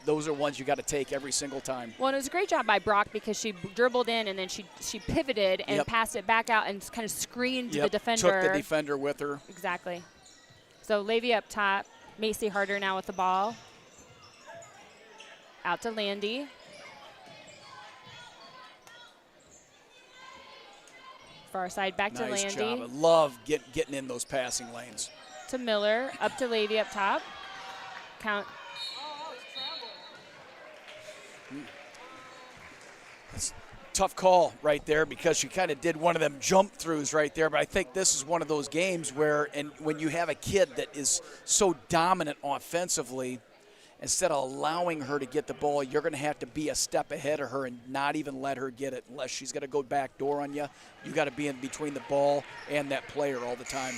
Those are ones you got to take every single time. Well, and it was a great job by Brock because she dribbled in and then she pivoted and passed it back out and kind of screened the defender. Took the defender with her. Exactly. So Levy up top. Macy Harder now with the ball. Out to Landy. Far side back to Landy. Nice job. I love getting in those passing lanes. To Miller. Up to Levy up top. Count. That's tough call right there because she kind of did one of them jump throughs right there. But I think this is one of those games where, and when you have a kid that is so dominant offensively, instead of allowing her to get the ball, you're going to have to be a step ahead of her and not even let her get it unless she's going to go back door on you. You got to be in between the ball and that player all the time.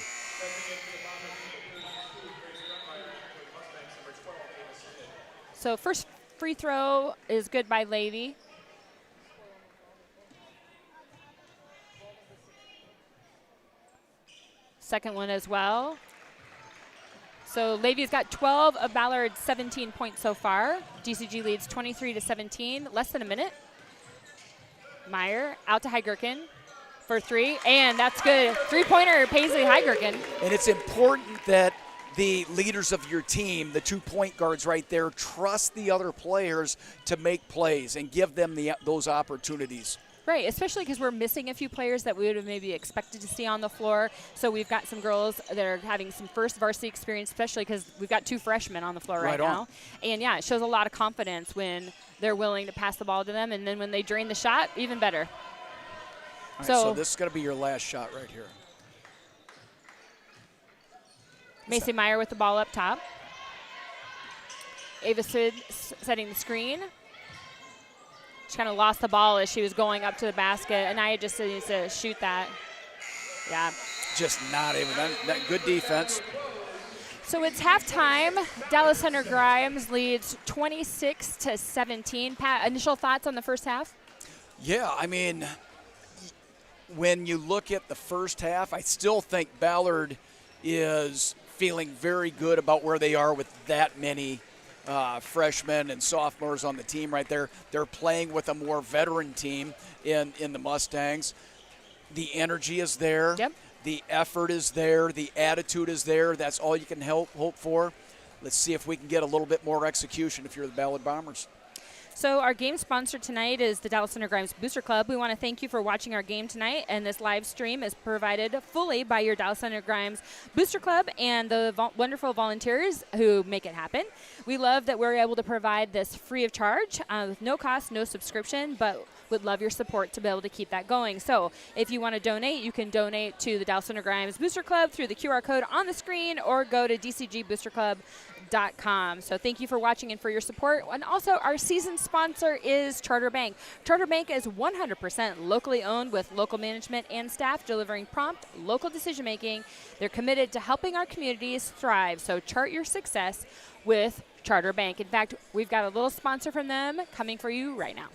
So first free throw is good by Levy. Second one as well. So Levy's got 12 of Ballard's 17 points so far. DCG leads 23-17, less than a minute. Meyer out to Heidgerken for 3, and that's good. Three-pointer, Paisley Heidgerken. And it's important that the leaders of your team, the 2 point guards right there, trust the other players to make plays and give them those opportunities. Right, especially because we're missing a few players that we would have maybe expected to see on the floor. So we've got some girls that are having some first varsity experience, especially because we've got 2 freshmen on the floor right now. And, yeah, it shows a lot of confidence when they're willing to pass the ball to them. And then when they drain the shot, even better. All right, so this is going to be your last shot right here. Macy Meyer with the ball up top. Ava Sid setting the screen. She kind of lost the ball as she was going up to the basket. Anaya just needs to shoot that. Yeah. Just not able. That good defense. So it's halftime. Dallas Center Grimes leads 26-17. Pat, initial thoughts on the first half? Yeah, I mean, when you look at the first half, I still think Ballard is feeling very good about where they are with that many freshmen and sophomores on the team right there. They're playing with a more veteran team in the Mustangs. The energy is there. Yep. The effort is there. The attitude is there. That's all you can hope for. Let's see if we can get a little bit more execution if you're the Ballard Bombers. So our game sponsor tonight is the Dallas Center Grimes Booster Club. We want to thank you for watching our game tonight, and this live stream is provided fully by your Dallas Center Grimes Booster Club and the wonderful volunteers who make it happen. We love that we're able to provide this free of charge with no cost, no subscription, but would love your support to be able to keep that going. So if you want to donate, you can donate to the Dallas Center Grimes Booster Club through the QR code on the screen or go to DCGBoosterClub.com. So thank you for watching and for your support. And also our season sponsor is Charter Bank. Charter Bank is 100% locally owned with local management and staff delivering prompt local decision making. They're committed to helping our communities thrive. So chart your success with Charter Bank. In fact, we've got a little sponsor from them coming for you right now.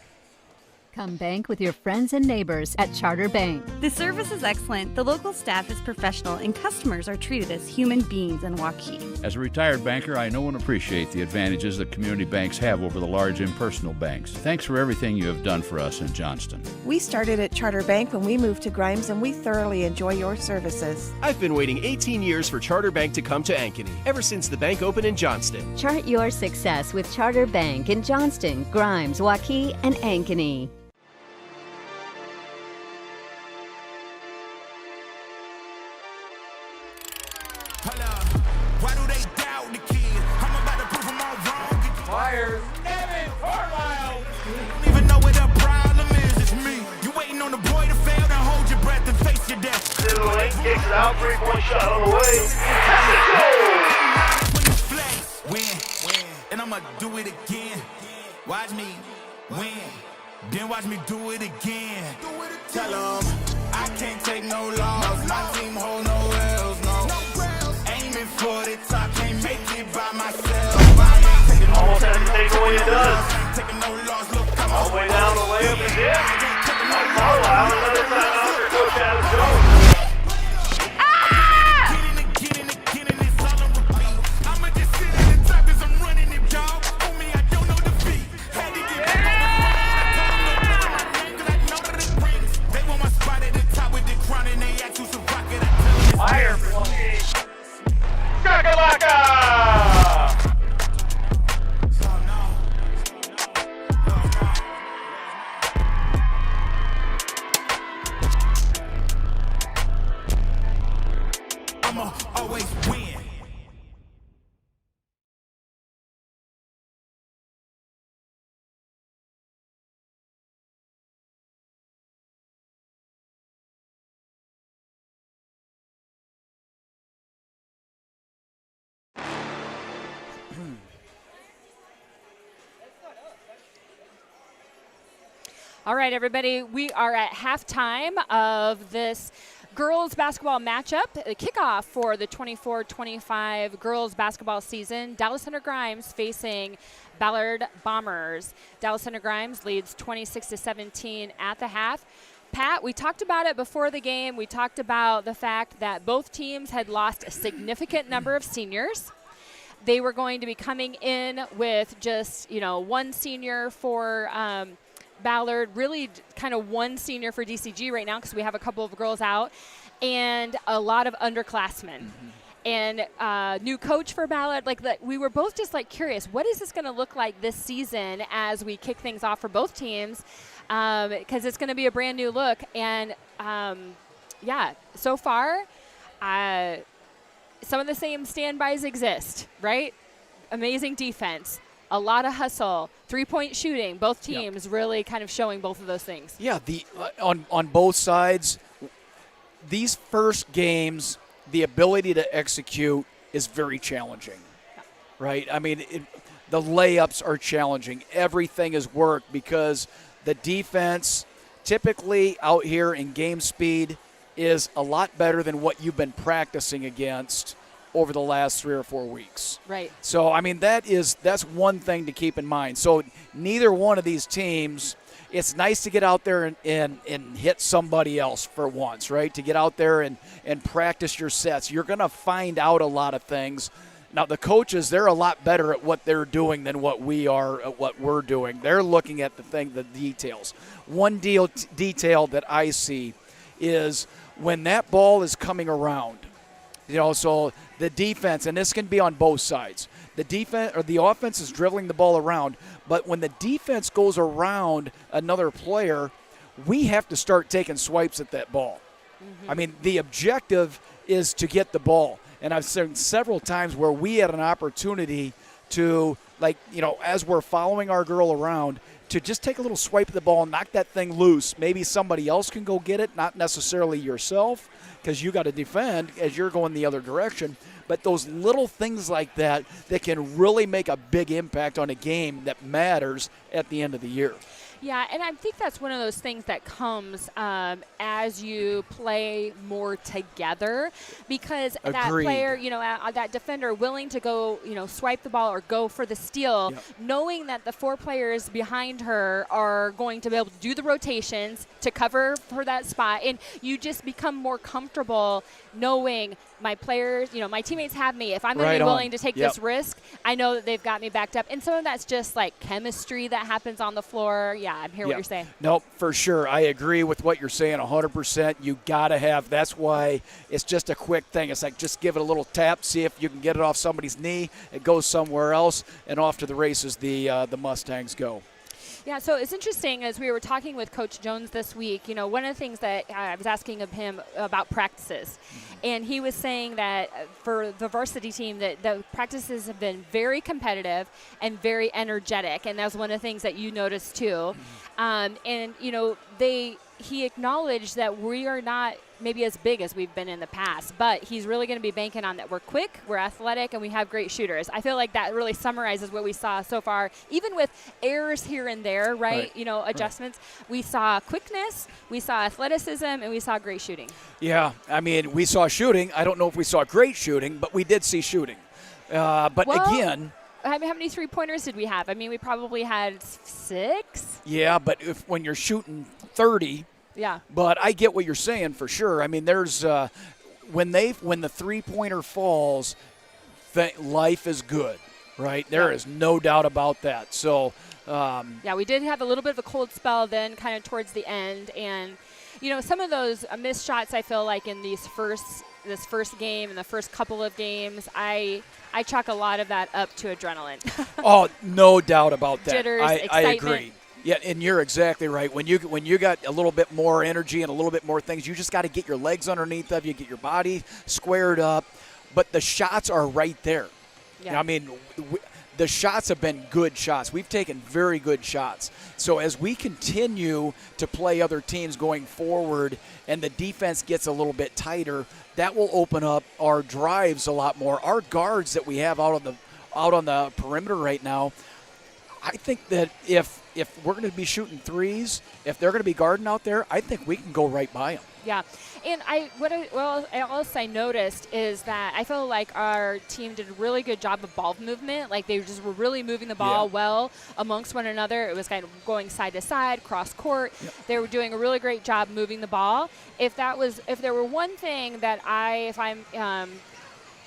Come bank with your friends and neighbors at Charter Bank. The service is excellent, the local staff is professional, and customers are treated as human beings in Waukee. As a retired banker, I know and appreciate the advantages that community banks have over the large impersonal banks. Thanks for everything you have done for us in Johnston. We started at Charter Bank when we moved to Grimes, and we thoroughly enjoy your services. I've been waiting 18 years for Charter Bank to come to Ankeny, ever since the bank opened in Johnston. Chart your success with Charter Bank in Johnston, Grimes, Waukee, and Ankeny. Why do they doubt the kid? I'm about to prove them all wrong. Myers. Evan Carlisle. Don't even know what the problem is. It's me. You waiting on the boy to fail, then hold your breath and face your death. Little lane kicks it out. 3-point shot on the way. Has it goal. Win, and I'ma do it again. Watch me win, then watch me do it again. Tell 'em I can't take no loss. My team hold no L's, no. Aiming for the top, can't make it by myself. Almost had to take away it does. Taking no loss, look, come All on. the way down, the layup is in. Carlisle, another timeout for Coach Adam Jones. It's all on repeat. I'ma just sit at the top 'cause I'm running it, dog. On me, I don't know defeat. Had to get back on the phone, I told them don't mention my name 'cause I know that it rings. They want my spot at the top with the crown and they ask who's a rocket. I tell them it's Meyer for Kakalaka! I'ma always win. All right, everybody, we are at halftime of this girls basketball matchup, the kickoff for the 24-25 girls basketball season. Dallas Center Grimes facing Ballard Bombers. Dallas Center Grimes leads 26-17 at the half. Pat, we talked about it before the game. We talked about the fact that both teams had lost a significant number of seniors. They were going to be coming in with just, one senior for Ballard, really kind of one senior for DCG right now because we have a couple of girls out, and a lot of underclassmen. And new coach for Ballard. We were both just curious, what is this going to look like this season as we kick things off for both teams? Because it's going to be a brand new look. And so far, some of the same standbys exist, right? Amazing defense. A lot of hustle, three-point shooting. Both teams really kind of showing both of those things. Yeah, on both sides, these first games, the ability to execute is very challenging, right? I mean, the layups are challenging. Everything is work because the defense typically out here in game speed is a lot better than what you've been practicing against over the last 3 or 4 weeks. Right. So, I mean, that's one thing to keep in mind. So neither one of these teams, it's nice to get out there and hit somebody else for once, right? To get out there and practice your sets. You're going to find out a lot of things. Now, the coaches, they're a lot better at what they're doing than what we are at what we're doing. They're looking at the details. One detail that I see is when that ball is coming around, so the defense, and this can be on both sides, the defense or the offense is dribbling the ball around, but when the defense goes around another player, we have to start taking swipes at that ball. I mean, the objective is to get the ball. And I've seen several times where we had an opportunity to, as we're following our girl around, to just take a little swipe at the ball and knock that thing loose. Maybe somebody else can go get it, not necessarily yourself, because you got to defend as you're going the other direction. But those little things like that can really make a big impact on a game that matters at the end of the year. Yeah, and I think that's one of those things that comes as you play more together, because that player, that defender willing to go, swipe the ball or go for the steal, knowing that the 4 players behind her are going to be able to do the rotations to cover for that spot, and you just become more comfortable knowing my players, my teammates have me. If I'm going to be willing to take this risk, I know that they've got me backed up. And some of that's just like chemistry that happens on the floor. Yeah, I hear what you're saying. Nope, for sure. I agree with what you're saying 100%. You got to have, that's why it's just a quick thing. It's like just give it a little tap, see if you can get it off somebody's knee. It goes somewhere else, and off to the races the Mustangs go. Yeah, so it's interesting, as we were talking with Coach Jones this week, one of the things that I was asking of him about practices, and he was saying that for the varsity team that the practices have been very competitive and very energetic, and that's one of the things that you noticed too. He acknowledged that we are not maybe as big as we've been in the past, but he's really going to be banking on that we're quick, we're athletic, and we have great shooters. I feel like that really summarizes what we saw so far, even with errors here and there, right? Adjustments. Right. We saw quickness, we saw athleticism, and we saw great shooting. Yeah, I mean, we saw shooting. I don't know if we saw great shooting, but we did see shooting. Again, how many three-pointers did we have? I mean, we probably had 6. Yeah, but when you're shooting 30, yeah. But I get what you're saying for sure. I mean, there's when the three-pointer falls, life is good, right? There is no doubt about that. So, we did have a little bit of a cold spell then, kind of towards the end, and some of those missed shots. I feel like in this first game and the first couple of games, I chalk a lot of that up to adrenaline. Oh, no doubt about that. Jitters, I excitement. agree. Yeah, and you're exactly right. When you got a little bit more energy and a little bit more things, you just got to get your legs underneath of you, get your body squared up. But the shots are right there. Yeah. I mean, the shots have been good shots. We've taken very good shots. So as we continue to play other teams going forward and the defense gets a little bit tighter, that will open up our drives a lot more. Our guards that we have out on the perimeter right now, I think that if we're going to be shooting threes, if they're going to be guarding out there, I think we can go right by them. Yeah, and else I noticed is that I feel like our team did a really good job of ball movement. Like they just were really moving the ball well amongst one another. It was kind of going side to side, cross court. Yep. They were doing a really great job moving the ball. If there were one thing that if I'm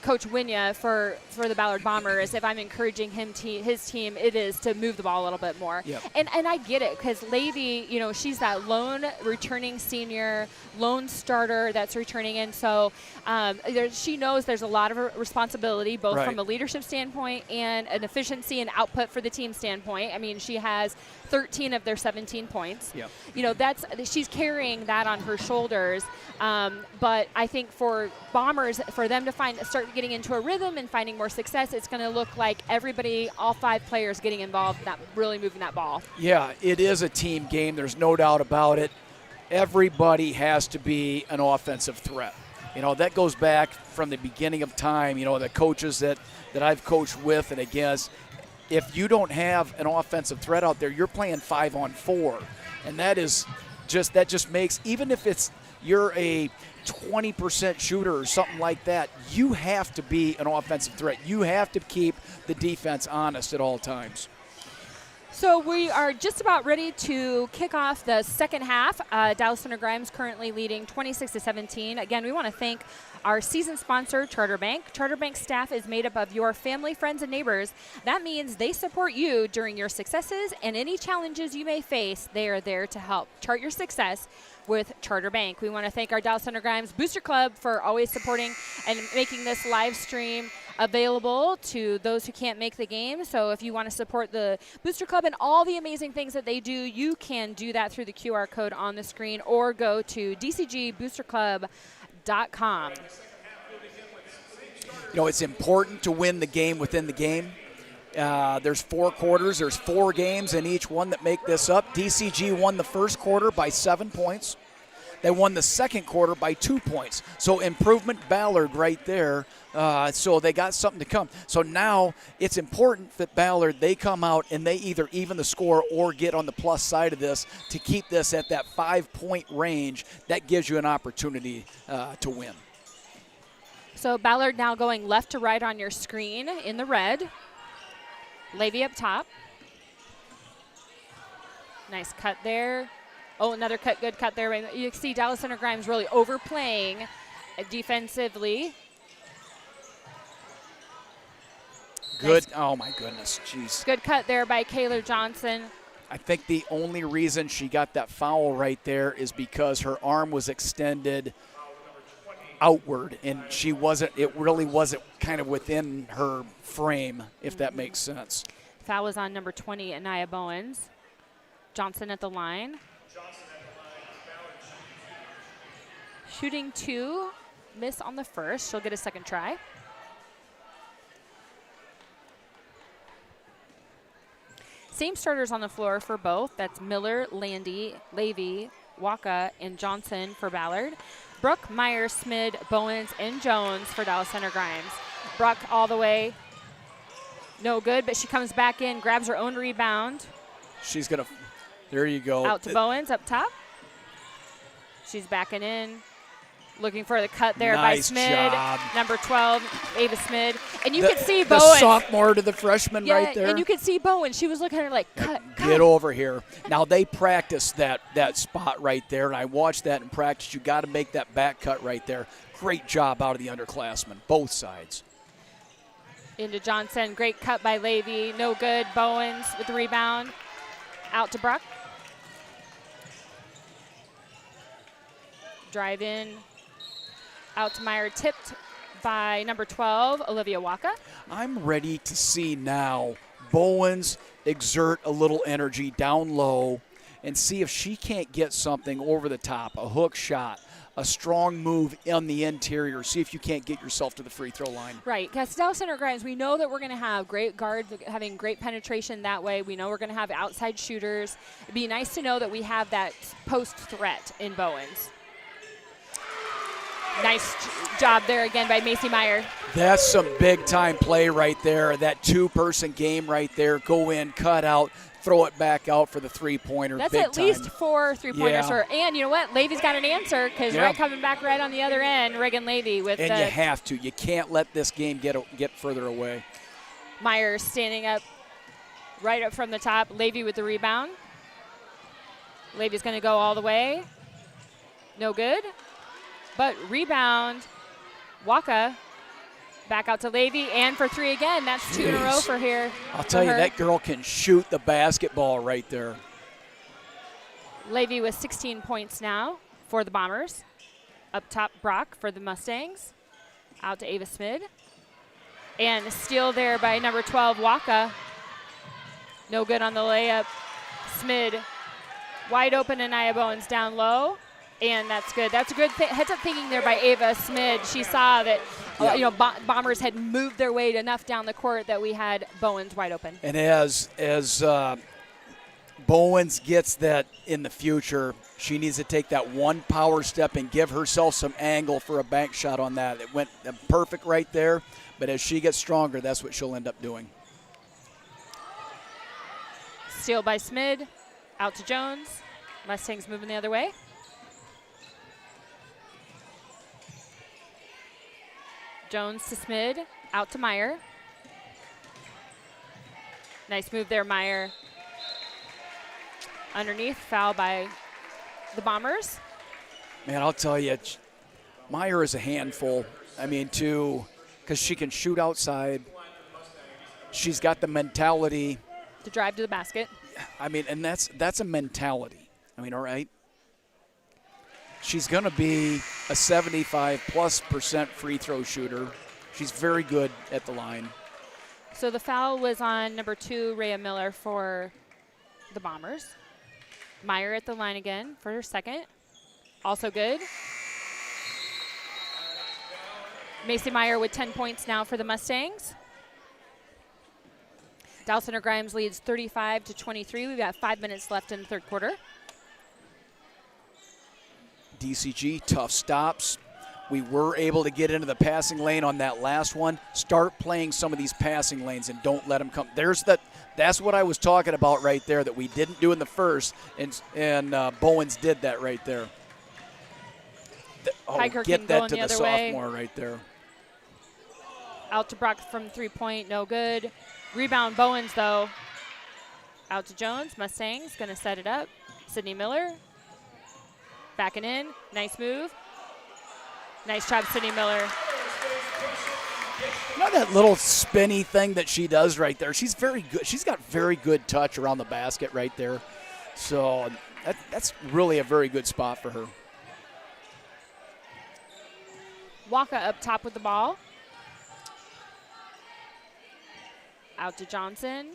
Coach Winya for the Ballard Bombers, if I'm encouraging his team, it is to move the ball a little bit more. Yep. And I get it, because Lady, she's that lone returning senior, lone starter that's returning in. So she knows there's a lot of responsibility, both from a leadership standpoint and an efficiency and output for the team standpoint. I mean, she has 13 of their 17 points. Yep. She's carrying that on her shoulders. But I think for Bombers, for them to start getting into a rhythm and finding more success, it's going to look like everybody, all 5 players getting involved, really moving that ball. Yeah, it is a team game. There's no doubt about it. Everybody has to be an offensive threat. That goes back from the beginning of time, the coaches that I've coached with and against. If you don't have an offensive threat out there, you're playing 5-on-4. And that just makes, even if it's you're a 20% shooter or something like that, you have to be an offensive threat. You have to keep the defense honest at all times. So we are just about ready to kick off the second half. Dallas Center Grimes currently leading 26-17. Again, we want to thank our season sponsor, Charter Bank. Charter Bank staff is made up of your family, friends, and neighbors. That means they support you during your successes and any challenges you may face. They are there to help chart your success with Charter Bank. We want to thank our Dallas Center Grimes Booster Club for always supporting and making this live stream available to those who can't make the game. So if you want to support the Booster Club and all the amazing things that they do, you can do that through the QR code on the screen or go to DCGBoosterClub.com. You know, it's important to win the game within the game. There's 4 quarters. There's 4 games in each one that make this up. DCG won the first quarter by 7 points. They won the second quarter by 2 points. So improvement, Ballard right there. So they got something to come. So now it's important that Ballard, they come out and they either even the score or get on the plus side of this to keep this at that 5-point range. That gives you an opportunity to win. So Ballard now going left to right on your screen in the red. Levy up top. Nice cut there. Oh, another cut, good cut there. You can see Dallas Center Grimes really overplaying defensively. Good. Nice. Oh, my goodness. Jeez. Good cut there by Kayla Johnson. I think the only reason she got that foul right there is because her arm was extended outward, and she wasn't. It really wasn't kind of within her frame, if that makes sense. Foul was on number 20, Anaya Bowens. Johnson at the line. Shooting 2, miss on the first. She'll get a second try. Same starters on the floor for both. That's Miller, Landy, Levy, Waka, and Johnson for Ballard. Brooke, Meyer, Smid, Bowens, and Jones for Dallas Center Grimes. Brooke all the way. No good, but she comes back in, grabs her own rebound. She's going to, there you go. Out to Bowens up top. She's backing in. Looking for the cut there nice by Smid. Job. Number 12, Ava Smid. And you could see the Bowens. sophomore to the freshman right there. And you could see Bowens. She was looking at her like, cut. Get over here. Now, they practiced that spot right there, and I watched that in practice. You got to make that back cut right there. Great job out of the underclassmen, both sides. Into Johnson. Great cut by Levy. No good. Bowens with the rebound. Out to Bruck. Drive in. Out to Meyer, tipped by number 12, Olivia Waka. I'm ready to see now Bowens exert a little energy down low and see if she can't get something over the top, a hook shot, a strong move on the interior. See if you can't get yourself to the free throw line. Right, because Dallas Center Grimes, we know that we're going to have great guards having great penetration that way. We know we're going to have outside shooters. It'd be nice to know that we have that post threat in Bowens. Nice job there again by Macy Meyer. That's some big-time play right there. That 2-person game right there. Go in, cut out, throw it back out for the three-pointer. That's big at time. least 4 3-pointers for her. And you know what? Levy's got an answer because right coming back right on the other end, Reagan Levy with and you have to. You can't let this game get further away. Meyer standing up right up from the top. Levy with the rebound. Levy's going to go all the way. No good. But rebound, Waka back out to Levy, and for 3 again. That's 2 in a row for here. I'll tell you, that girl can shoot the basketball right there. Levy with 16 points now for the Bombers. Up top, Brock for the Mustangs. Out to Ava Smid. And a steal there by number 12, Waka. No good on the layup. Smid wide open, and Nia Bowens down low. And that's good. That's a good heads-up thinking there by Ava Smid. She saw that Bombers had moved their weight enough down the court that we had Bowens wide open. And as Bowens gets that in the future, she needs to take that one power step and give herself some angle for a bank shot on that. It went perfect right there, but as she gets stronger, that's what she'll end up doing. Steal by Smid. Out to Jones. Mustangs moving the other way. Jones to Smid, out to Meyer. Nice move there, Meyer. Underneath, foul by the Bombers. Man, I'll tell you, Meyer is a handful. I mean, too, because she can shoot outside. She's got the mentality to drive to the basket. I mean, and that's a mentality. I mean, all right. She's going to be a 75+% free throw shooter. She's very good at the line. So the foul was on number 2, Rhea Miller, for the Bombers. Meyer at the line again for her second. Also good. Macy Meyer with 10 points now for the Mustangs. Dalciner Grimes leads 35-23. We've got 5 minutes left in the third quarter. DCG, tough stops. We were able to get into the passing lane on that last one. Start playing some of these passing lanes and don't let them come. That's what I was talking about right there that we didn't do in the first, and Bowens did that right there. Get that to the sophomore right there. Out to Brock from 3-point, no good. Rebound Bowens, though. Out to Jones. Mustangs going to set it up. Sydney Miller backing in. Nice move. Nice job, Sydney Miller. You know that little spinny thing that she does right there? She's very good. She's got very good touch around the basket right there. So that's really a very good spot for her. Waka up top with the ball. Out to Johnson.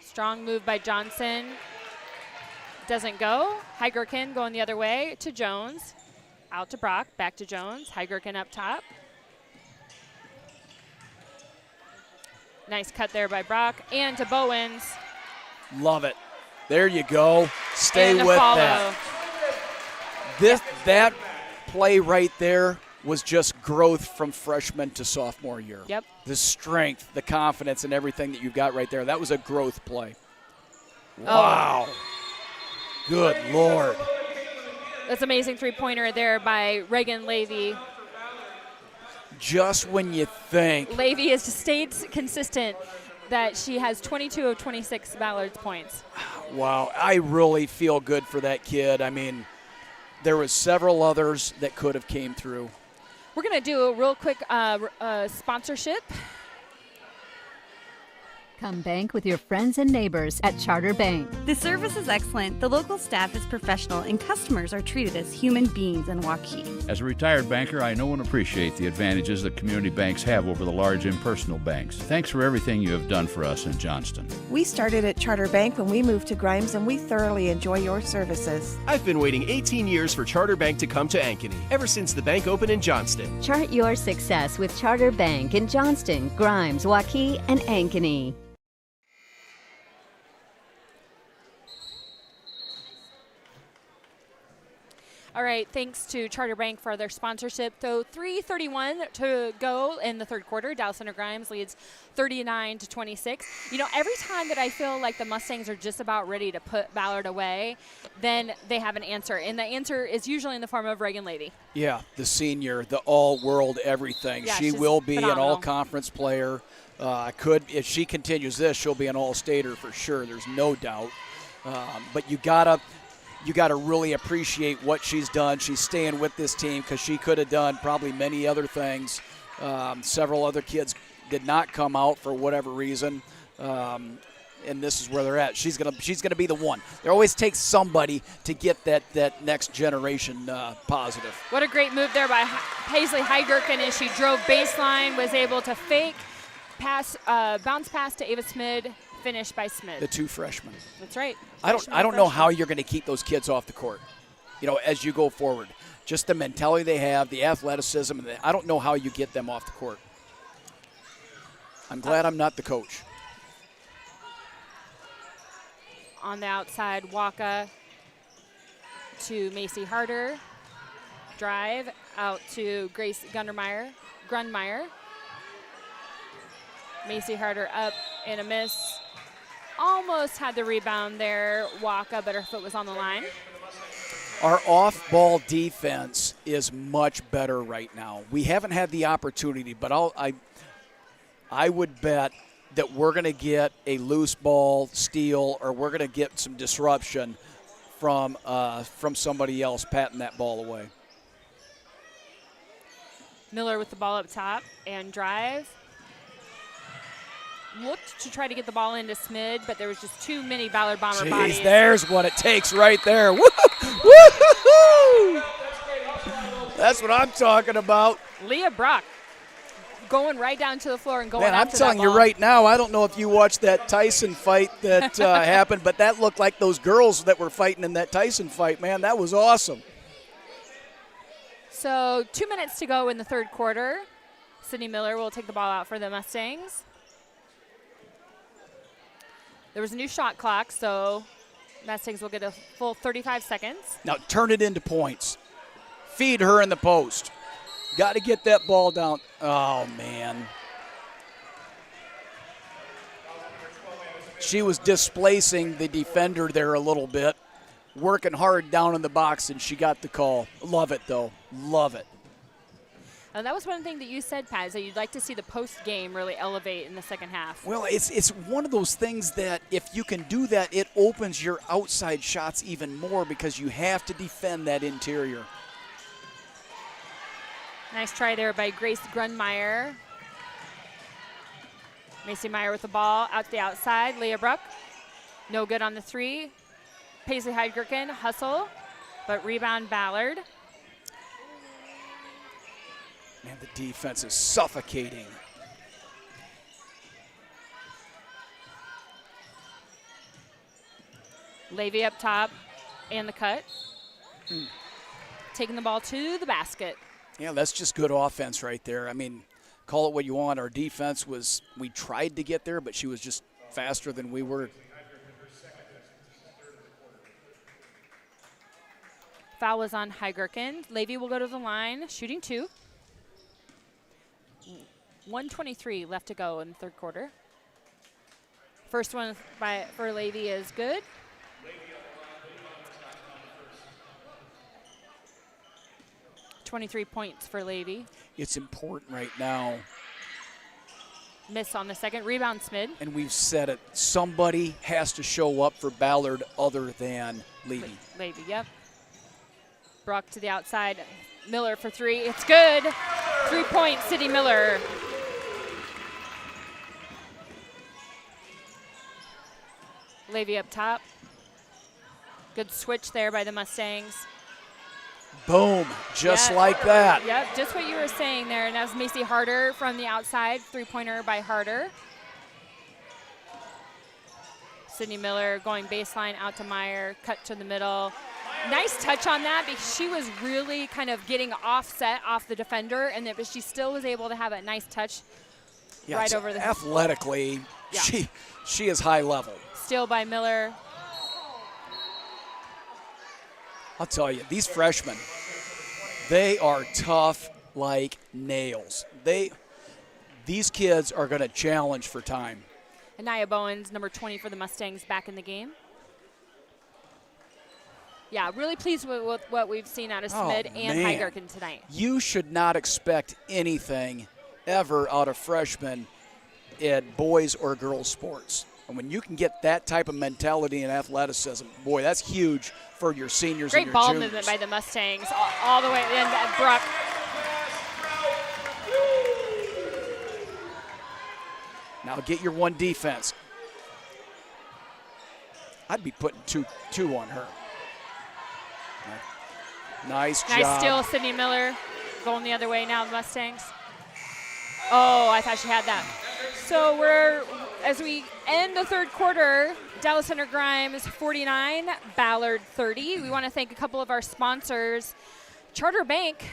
Strong move by Johnson. Doesn't go. Heigerken going the other way to Jones. Out to Brock, back to Jones. Heigerken up top. Nice cut there by Brock. And to Bowens. Love it. There you go. Stay with follow. that. That play right there was just growth from freshman to sophomore year. Yep. The strength, the confidence, and everything that you've got right there. That was a growth play. Wow. Oh. Good Lord. That's amazing three-pointer there by Reagan Levy. Just when you think. Levy has stayed consistent that she has 22 of 26 Ballard's points. Wow. I really feel good for that kid. I mean, there was several others that could have came through. We're going to do a real quick sponsorship. Come bank with your friends and neighbors at Charter Bank. The service is excellent, the local staff is professional, and customers are treated as human beings in Waukee. As a retired banker, I know and appreciate the advantages that community banks have over the large impersonal banks. Thanks for everything you have done for us in Johnston. We started at Charter Bank when we moved to Grimes, and we thoroughly enjoy your services. I've been waiting 18 years for Charter Bank to come to Ankeny, ever since the bank opened in Johnston. Chart your success with Charter Bank in Johnston, Grimes, Waukee, and Ankeny. All right, thanks to Charter Bank for their sponsorship. So 3:31 to go in the third quarter. Dalciner Grimes leads 39-26. You know, every time that I feel like the Mustangs are just about ready to put Ballard away, then they have an answer. And the answer is usually in the form of Reagan Levy. Yeah, the senior, the all-world everything. Yeah, she will be phenomenal. an all-conference player. If she continues this, she'll be an all-stater for sure. There's no doubt. But you gotta really appreciate what she's done. She's staying with this team because she could have done probably many other things. Several other kids did not come out for whatever reason, and this is where they're at. She's gonna be the one. There always takes somebody to get that next generation positive. What a great move there by Paisley Heigerken as she drove baseline, was able to fake, pass, bounce pass to Ava Smid, finished by Smith. The two freshmen. That's right. I don't know how you're going to keep those kids off the court, as you go forward. Just the mentality they have, the athleticism, and I don't know how you get them off the court. I'm glad I'm not the coach. On the outside, Waka to Macy Harder. Drive out to Grace Grundmeyer. Macy Harder up and a miss. Almost had the rebound there, Waka, but her foot was on the line. Our off-ball defense is much better right now. We haven't had the opportunity, but I would bet that we're going to get a loose ball steal, or we're going to get some disruption from somebody else patting that ball away. Miller with the ball up top and drive. Looked to try to get the ball into Smid, but there was just too many Ballard Bomber bodies. There's what it takes right there. Woo-hoo-hoo! That's what I'm talking about. Leah Brock going right down to the floor and going Man, I'm after telling that you ball. right now, I don't know if you watched that Tyson fight that happened, but that looked like those girls that were fighting in that Tyson fight, man. That was awesome. So 2 minutes to go in the third quarter. Sydney Miller will take the ball out for the Mustangs. There was a new shot clock, so Mustangs will get a full 35 seconds. Now turn it into points. Feed her in the post. Got to get that ball down. Oh, man. She was displacing the defender there a little bit, working hard down in the box, and she got the call. Love it, though. Love it. And that was one thing that you said, Pat, is that you'd like to see the post game really elevate in the second half. Well, it's one of those things that if you can do that, it opens your outside shots even more because you have to defend that interior. Nice try there by Grace Grunmeyer. Macy Meyer with the ball out to the outside. Leah Bruck, no good on the three. Paisley Heidgerken, hustle, but rebound Ballard. Man, the defense is suffocating. Levy up top and the cut. Taking the ball to the basket. Yeah, that's just good offense right there. I mean, call it what you want. Our defense was, we tried to get there, but she was just faster than we were. Foul was on Heidgerken. Levy will go to the line, shooting two. 1:23 left to go in the third quarter. First one for Levy is good. .23 points for Levy. It's important right now. Miss on the second. Rebound Smid. And we've said it. Somebody has to show up for Ballard other than Levy. Levy, yep. Brock to the outside. Miller for three. It's good. 3 points, Sydney Miller. Levy up top. Good switch there by the Mustangs. Boom, just like that. Yep, just what you were saying there. And that was Macy Harder from the outside. Three-pointer by Harder. Sydney Miller going baseline out to Meyer. Cut to the middle. Nice touch on that because she was really kind of getting offset off the defender, and but she still was able to have a nice touch right over the. Athletically, yeah. She is high level. Steal by Miller. I'll tell you, these freshmen, they are tough like nails. These kids are going to challenge for time. Anaya Bowens, number 20 for the Mustangs, back in the game. Yeah, really pleased with what we've seen out of Smid and Heidgerken tonight. You should not expect anything ever out of freshmen in boys or girls sports. And when you can get that type of mentality and athleticism, boy, that's huge for your seniors and your Great ball juniors. movement by the Mustangs all the way in. Brock. Now get your one defense. I'd be putting two on her. Nice job. Nice steal, Sydney Miller. Going the other way now, the Mustangs. Oh, I thought she had that. So as we end the third quarter, Dallas Center Grimes 49, Ballard 30. We want to thank a couple of our sponsors. Charter Bank.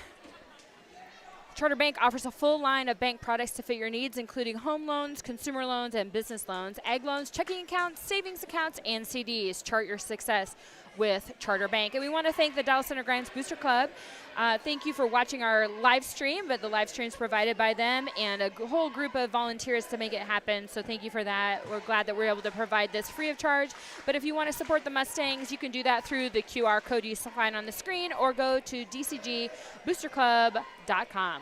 Charter Bank offers a full line of bank products to fit your needs, including home loans, consumer loans, and business loans, ag loans, checking accounts, savings accounts, and CDs. Chart your success. with Charter Bank. And we want to thank the Dallas Center Grimes Booster Club. Thank you for watching our live stream, but the live stream is provided by them and a whole group of volunteers to make it happen. So thank you for that. We're glad that we're able to provide this free of charge. But if you want to support the Mustangs, you can do that through the QR code you find on the screen or go to dcgboosterclub.com.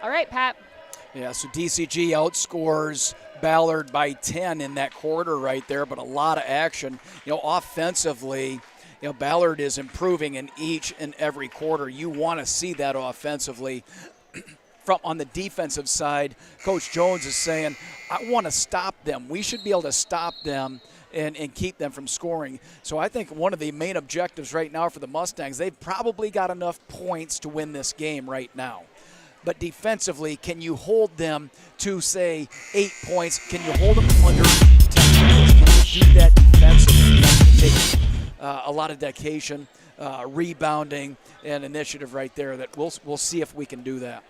All right, Pat. Yeah, so DCG outscores Ballard by 10 in that quarter right there, but a lot of action. Offensively, Ballard is improving in each and every quarter. You want to see that offensively. From on the defensive side, Coach Jones is saying, I want to stop them. We should be able to stop them and keep them from scoring. So I think one of the main objectives right now for the Mustangs, they've probably got enough points to win this game right now. But defensively, can you hold them to, say, 8 points? Can you hold them under 10 points? Can you do that defensively? That's going to take a lot of dedication, rebounding, and initiative right there. That we'll see if we can do that.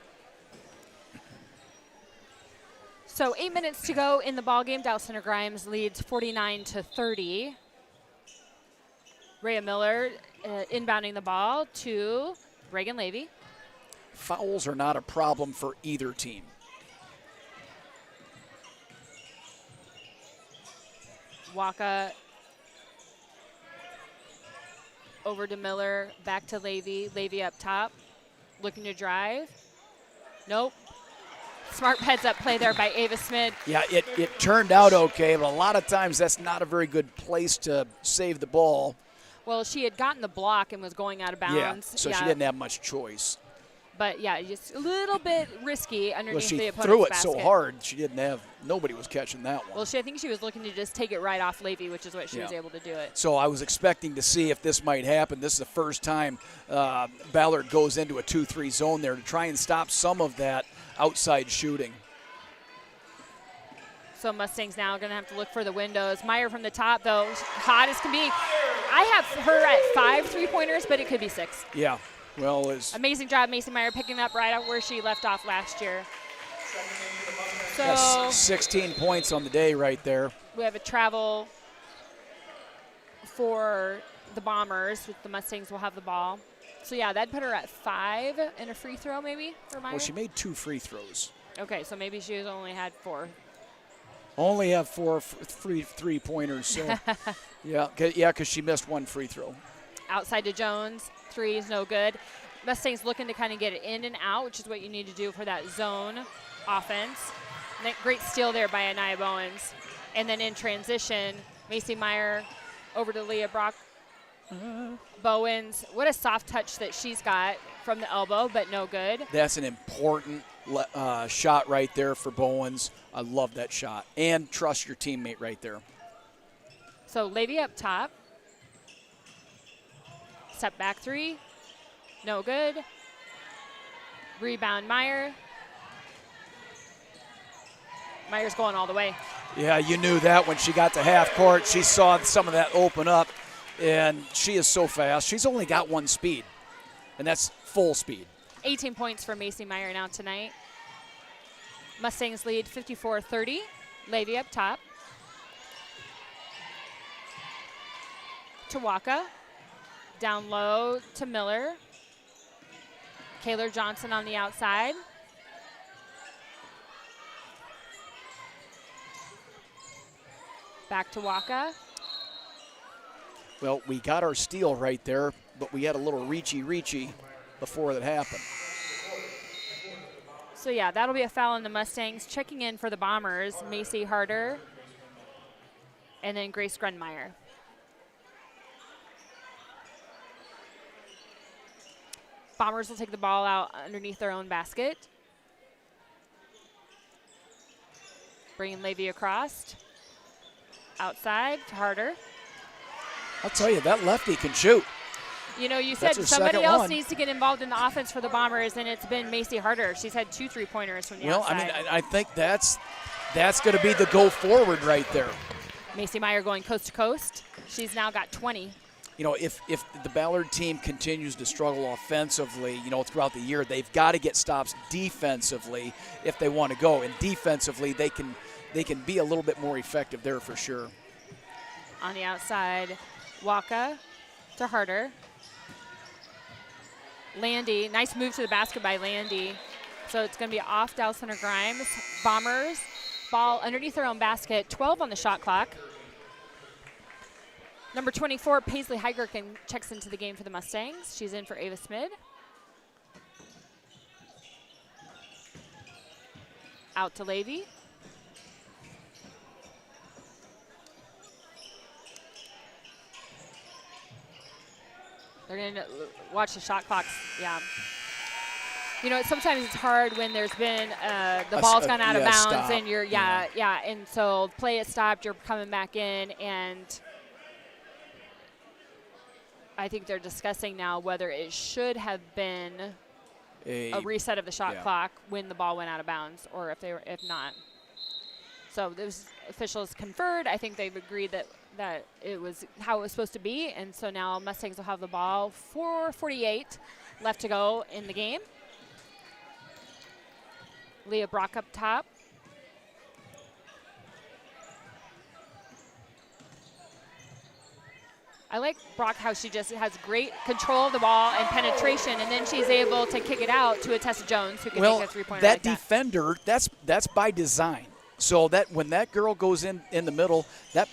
So 8 minutes to go in the ballgame. Dallas Center Grimes leads 49-30. Rhea Miller inbounding the ball to Reagan Levy. Fouls are not a problem for either team. Waka over to Miller, back to Levy. Levy up top, looking to drive. Nope. Smart heads up play there by Ava Smith. Yeah, it turned out okay, but a lot of times that's not a very good place to save the ball. Well, she had gotten the block and was going out of bounds. Yeah, so she didn't have much choice. But, yeah, just a little bit risky underneath the opponent's basket. Well, she threw it so hard, nobody was catching that one. Well, I think she was looking to just take it right off Levy, which is what she was able to do it. So I was expecting to see if this might happen. This is the first time Ballard goes into a 2-3 zone there to try and stop some of that outside shooting. So Mustangs now going to have to look for the windows. Meyer from the top, though, hot as can be. I have her at 5 3-pointers, but it could be 6. Yeah. Well, amazing job, Macy Meyer, picking up right out where she left off last year. So 16 points on the day right there. We have a travel for the Bombers. The Mustangs will have the ball. So, yeah, that'd put her at 5 and a free throw maybe for Meyer? Well, she made 2 free throws. Okay, so maybe she only had 4. Only have 4 3-pointers. So, yeah, because she missed 1 free throw. Outside to Jones. 3 is no good. Mustangs looking to kind of get it in and out, which is what you need to do for that zone offense. And that great steal there by Anaya Bowens. And then in transition, Macy Meyer over to Leah Brock. Bowens, what a soft touch that she's got from the elbow, but no good. That's an important shot right there for Bowens. I love that shot. And trust your teammate right there. So Levy up top. Step back 3, no good. Rebound Meyer. Meyer's going all the way. Yeah, you knew that when she got to half court. She saw some of that open up, and she is so fast. She's only got 1 speed, and that's full speed. 18 points for Macy Meyer now tonight. Mustangs lead 54-30. Levy up top. To Waka. Down low to Miller. Kaylor Johnson on the outside. Back to Waka. Well, we got our steal right there, but we had a little reachy before that happened. So, yeah, that'll be a foul on the Mustangs. Checking in for the Bombers, Macy Harder, and then Grace Grunmeyer. Bombers will take the ball out underneath their own basket. Bringing Levy across. Outside to Harder. I'll tell you, that lefty can shoot. You know, you said somebody else needs to get involved in the offense for the Bombers, and it's been Macy Harder. She's had 2 3-pointers from the outside. Well, I mean, I think that's going to be the go forward right there. Macy Meyer going coast to coast. She's now got 20. You know, if the Ballard team continues to struggle offensively, you know, throughout the year, they've got to get stops defensively if they want to go. And defensively, they can be a little bit more effective there for sure. On the outside, Waka to Harder. Landy, nice move to the basket by Landy. So it's going to be off Dallas Center Grimes. Bombers, ball underneath their own basket, 12 on the shot clock. Number 24, Paisley Heigerken checks into the game for the Mustangs. She's in for Ava Smid. Out to Levy. They're going to watch the shot clocks. Yeah. You know, sometimes it's hard when there's been the ball's gone out of bounds stop. and you're and so play it stopped. You're coming back in, and I think they're discussing now whether it should have been a reset of the shot clock when the ball went out of bounds, or if not. So those officials conferred. I think they've agreed that it was how it was supposed to be, and so now Mustangs will have the ball. 4:48 left to go in the game. Leah Brock up top. I like Brock how she just has great control of the ball and penetration, and then she's able to kick it out to a Tessa Jones who can make a three-pointer that like that. Defender, that's by design. So that when that girl goes in the middle, that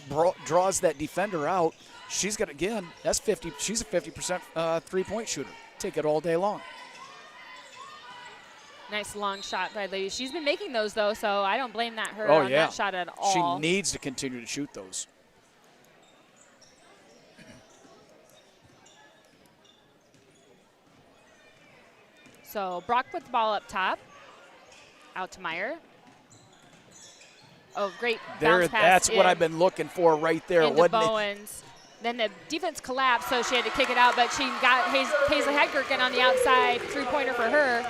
draws that defender out. She's got, again, that's 50. She's a 50% three-point shooter. Take it all day long. Nice long shot by Lady. She's been making those, though, so I don't blame her on that shot at all. She needs to continue to shoot those. So Brock puts the ball up top. Out to Meyer. Oh, great bounce pass. That's what I've been looking for right there. Into Bowens. Then the defense collapsed, so she had to kick it out, but she got Paisley Heigerken on the outside. Three-pointer for her.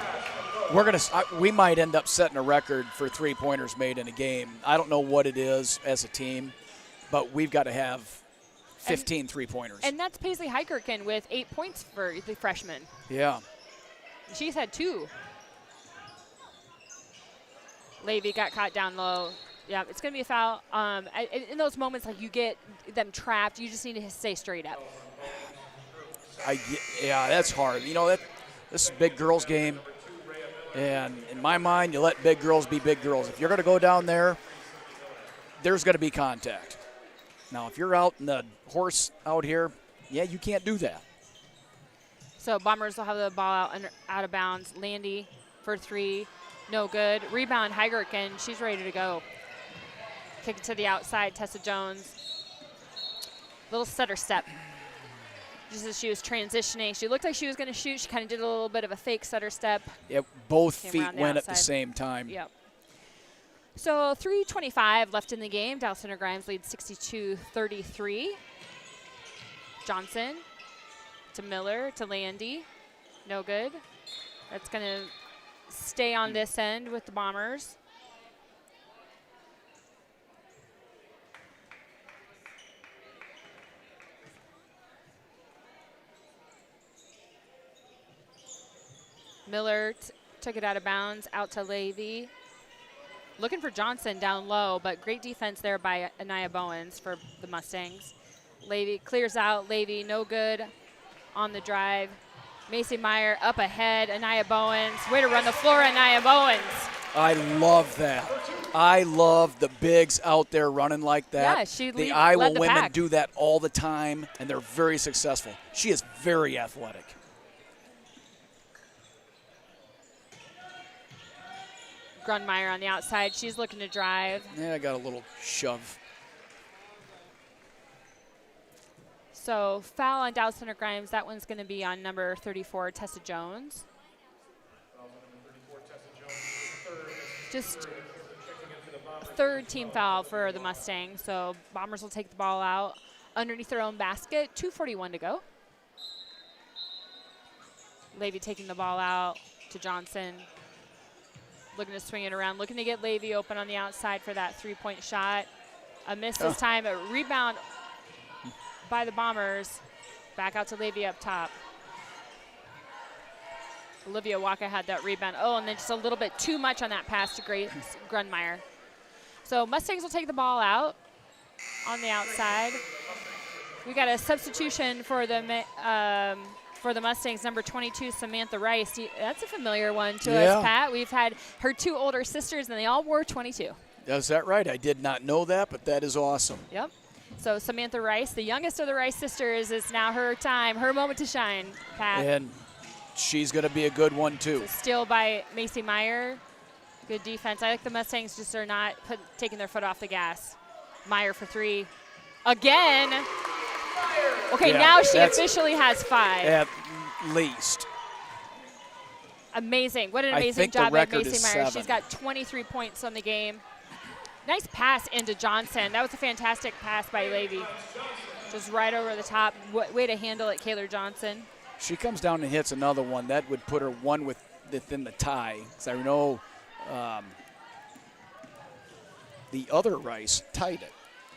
We might end up setting a record for three-pointers made in a game. I don't know what it is as a team, but we've got to have 15 three-pointers. And that's Paisley Heigerken with 8 points for the freshman. Yeah. She's had 2. Levy got caught down low. Yeah, it's going to be a foul. In those moments, like you get them trapped, you just need to stay straight up. Yeah, that's hard. You know, this is a big girls' game. And in my mind, you let big girls be big girls. If you're going to go down there, there's going to be contact. Now, if you're out in the horse out here, yeah, you can't do that. So Bombers will have the ball out of bounds. Landy for 3, no good. Rebound, Heigerken, she's ready to go. Kick it to the outside, Tessa Jones. Little stutter step. Just as she was transitioning, she looked like she was going to shoot. She kind of did a little bit of a fake stutter step. Yep, both feet went at the same time. Yep. So 3:25 left in the game. Dallas Center Grimes leads 62-33. Johnson to Miller to Landy. No good. That's going to stay on this end with the Bombers. Miller took it out of bounds, out to Levy. Looking for Johnson down low, but great defense there by Anaya Bowens for the Mustangs. Levy clears out. Levy no good on the drive. Macy Meyer up ahead. Anaya Bowens. Way to run the floor, Anaya Bowens. I love that. I love the bigs out there running like that. Yeah, the Iowa led the women pack. do that all the time, and they're very successful. She is very athletic. Grunmeyer on the outside. She's looking to drive. Yeah, I got a little shove. So foul on Dallas Center Grimes. That one's going to be on number 34, Tessa Jones. Just third team foul for the Mustangs. So Bombers will take the ball out underneath their own basket. 2:41 to go. Levy taking the ball out to Johnson. Looking to swing it around, looking to get Levy open on the outside for that three-point shot. A miss this time, a rebound by the Bombers. Back out to Levy up top. Olivia Waka had that rebound. Oh, and then just a little bit too much on that pass to Grace Grunmeyer. So Mustangs will take the ball out on the outside. We got a substitution for the Mustangs, number 22, Samantha Rice. That's a familiar one to us, Pat. We've had her 2 older sisters, and they all wore 22. Is that right? I did not know that, but that is awesome. Yep. So Samantha Rice, the youngest of the Rice sisters, is now her time, her moment to shine, Pat. And she's going to be a good one, too. Steal by Macy Meyer. Good defense. I like the Mustangs just are not taking their foot off the gas. Meyer for 3. Again. Okay, now she officially has 5. At least. Amazing. What an amazing job by Macy Meyer. She's got 23 points on the game. Nice pass into Johnson. That was a fantastic pass by Levy. Just right over the top. Way to handle it, Kaylor Johnson. She comes down and hits another one. That would put her one within the tie. Because I know the other Rice tied it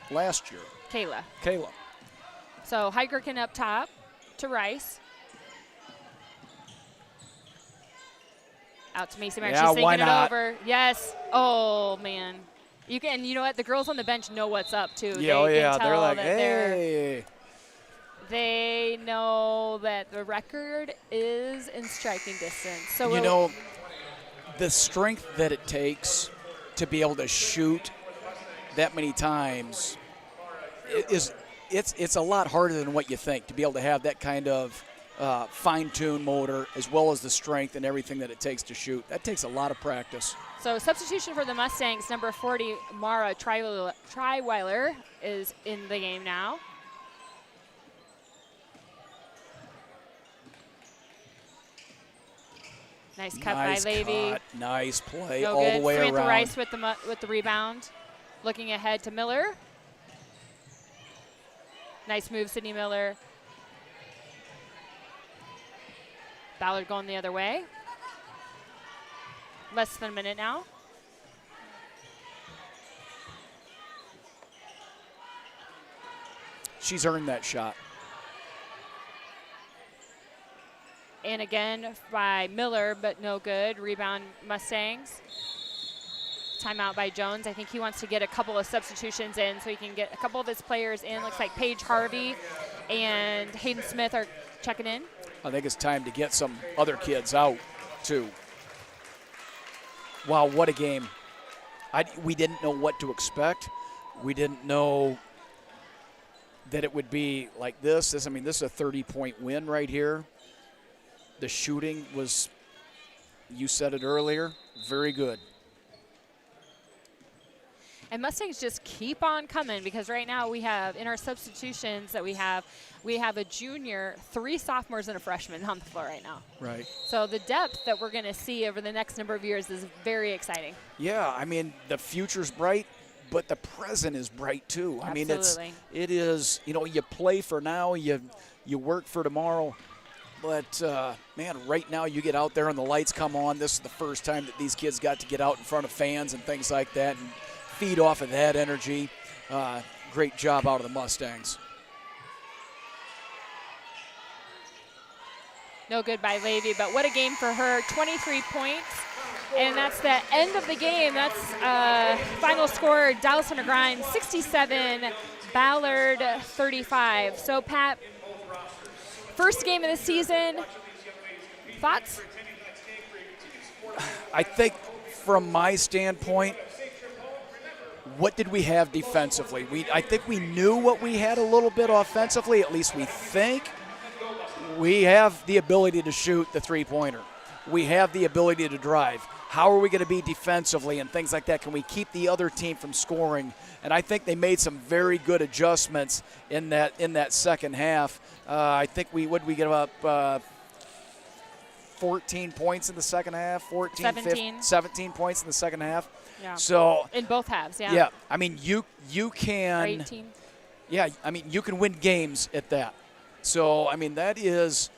last year. Kayla. So Heigerken up top to Rice. Out to Macy Meyer. Yeah, she's thinking why it not? over. Yes. Oh, man. You know what? The girls on the bench know what's up, too. Yeah, they can tell they're like, that hey. They know that the record is in striking distance. So you know, the strength that it takes to be able to shoot that many times it's a lot harder than what you think to be able to have that kind of fine-tuned motor as well as the strength and everything that it takes to shoot. That takes a lot of practice. So substitution for the Mustangs, number 40, Mara Triweiler is in the game now. Nice cut by Levy. Nice play no all good. the way Samantha around. Rice with the rebound. Looking ahead to Miller. Nice move, Sydney Miller. Ballard going the other way. Less than a minute now. She's earned that shot. And again by Miller, but no good. Rebound Mustangs. Timeout by Jones. I think he wants to get a couple of substitutions in so he can get a couple of his players in. Looks like Paige Harvey and Hayden Smith are checking in. I think it's time to get some other kids out, too. Wow, what a game. We didn't know what to expect. We didn't know that it would be like this. This is a 30-point win right here. The shooting was, you said it earlier, very good. And Mustangs just keep on coming because right now we have, in our substitutions that we have a junior, 3 sophomores, and a freshman on the floor right now. Right. So the depth that we're going to see over the next number of years is very exciting. Yeah, the future's bright, but the present is bright too. Absolutely. It is, you play for now, you work for tomorrow. But, man, right now you get out there and the lights come on. This is the first time that these kids got to get out in front of fans and things like that and feed off of that energy. Great job out of the Mustangs. No good by Levy, but what a game for her. 23 points, and that's the end of the game. That's final score, Dallas Center Grimes 67, Ballard 35. So, Pat, first game of the season, thoughts? I think from my standpoint, what did we have defensively? I think we knew what we had a little bit offensively, at least we think. We have the ability to shoot the three-pointer. We have the ability to drive. How are we going to be defensively and things like that? Can we keep the other team from scoring? And I think they made some very good adjustments in that second half. I think we give up 14 points in the second half, 17 points in the second half. Yeah. So in both halves, yeah. Yeah, you can. Or 18. Yeah, you can win games at that. So that is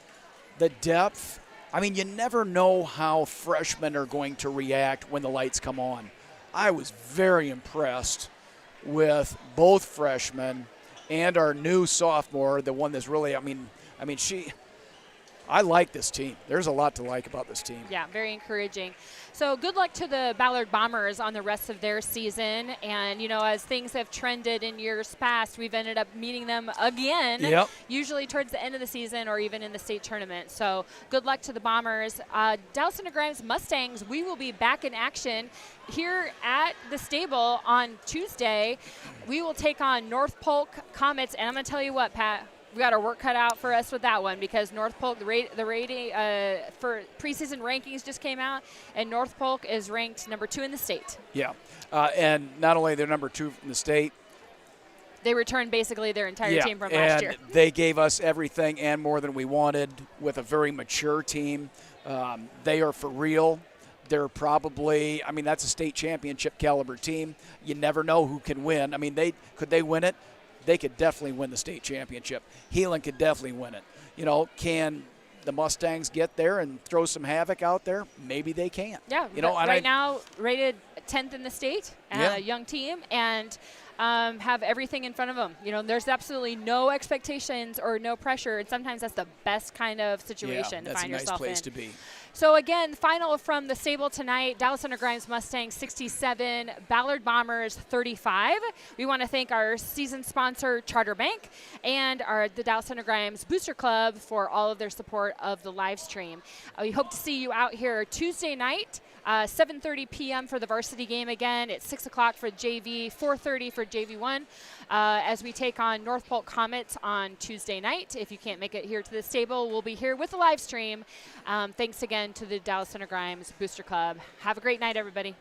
the depth. You never know how freshmen are going to react when the lights come on. I was very impressed with both freshmen and our new sophomore, the one that's really, I like this team. There's a lot to like about this team. Yeah, very encouraging. So good luck to the Ballard Bombers on the rest of their season. And, you know, as things have trended in years past, we've ended up meeting them again, usually towards the end of the season or even in the state tournament. So good luck to the Bombers. Dallas Center Grimes Mustangs, we will be back in action here at the stable on Tuesday. We will take on North Polk Comets. And I'm going to tell you what, Pat, we got our work cut out for us with that one because North Polk, the rating for preseason rankings just came out, and North Polk is ranked number 2 in the state. Yeah, and not only they're number 2 in the state, they returned basically their entire team from last year. They gave us everything and more than we wanted with a very mature team. They are for real. They're probably, I mean, that's a state championship caliber team. You never know who can win. I mean, could they win it? They could definitely win the state championship. Heelan could definitely win it. You know, can the Mustangs get there and throw some havoc out there? Maybe they can. Yeah, you know, right now rated 10th in the state, a young team, and have everything in front of them. You know, there's absolutely no expectations or no pressure, and sometimes that's the best kind of situation to find yourself in. That's a nice place to be. So again, final from the stable tonight, Dallas Center Grimes Mustangs 67, Ballard Bombers 35. We want to thank our season sponsor, Charter Bank, and the Dallas Center Grimes Booster Club for all of their support of the live stream. We hope to see you out here Tuesday night, 7:30 p.m. for the varsity game again. It's 6 o'clock for JV, 4:30 for JV1, as we take on North Polk Comets on Tuesday night. If you can't make it here to the stable, we'll be here with the live stream. Thanks again to the Dallas Center Grimes Booster Club. Have a great night, everybody.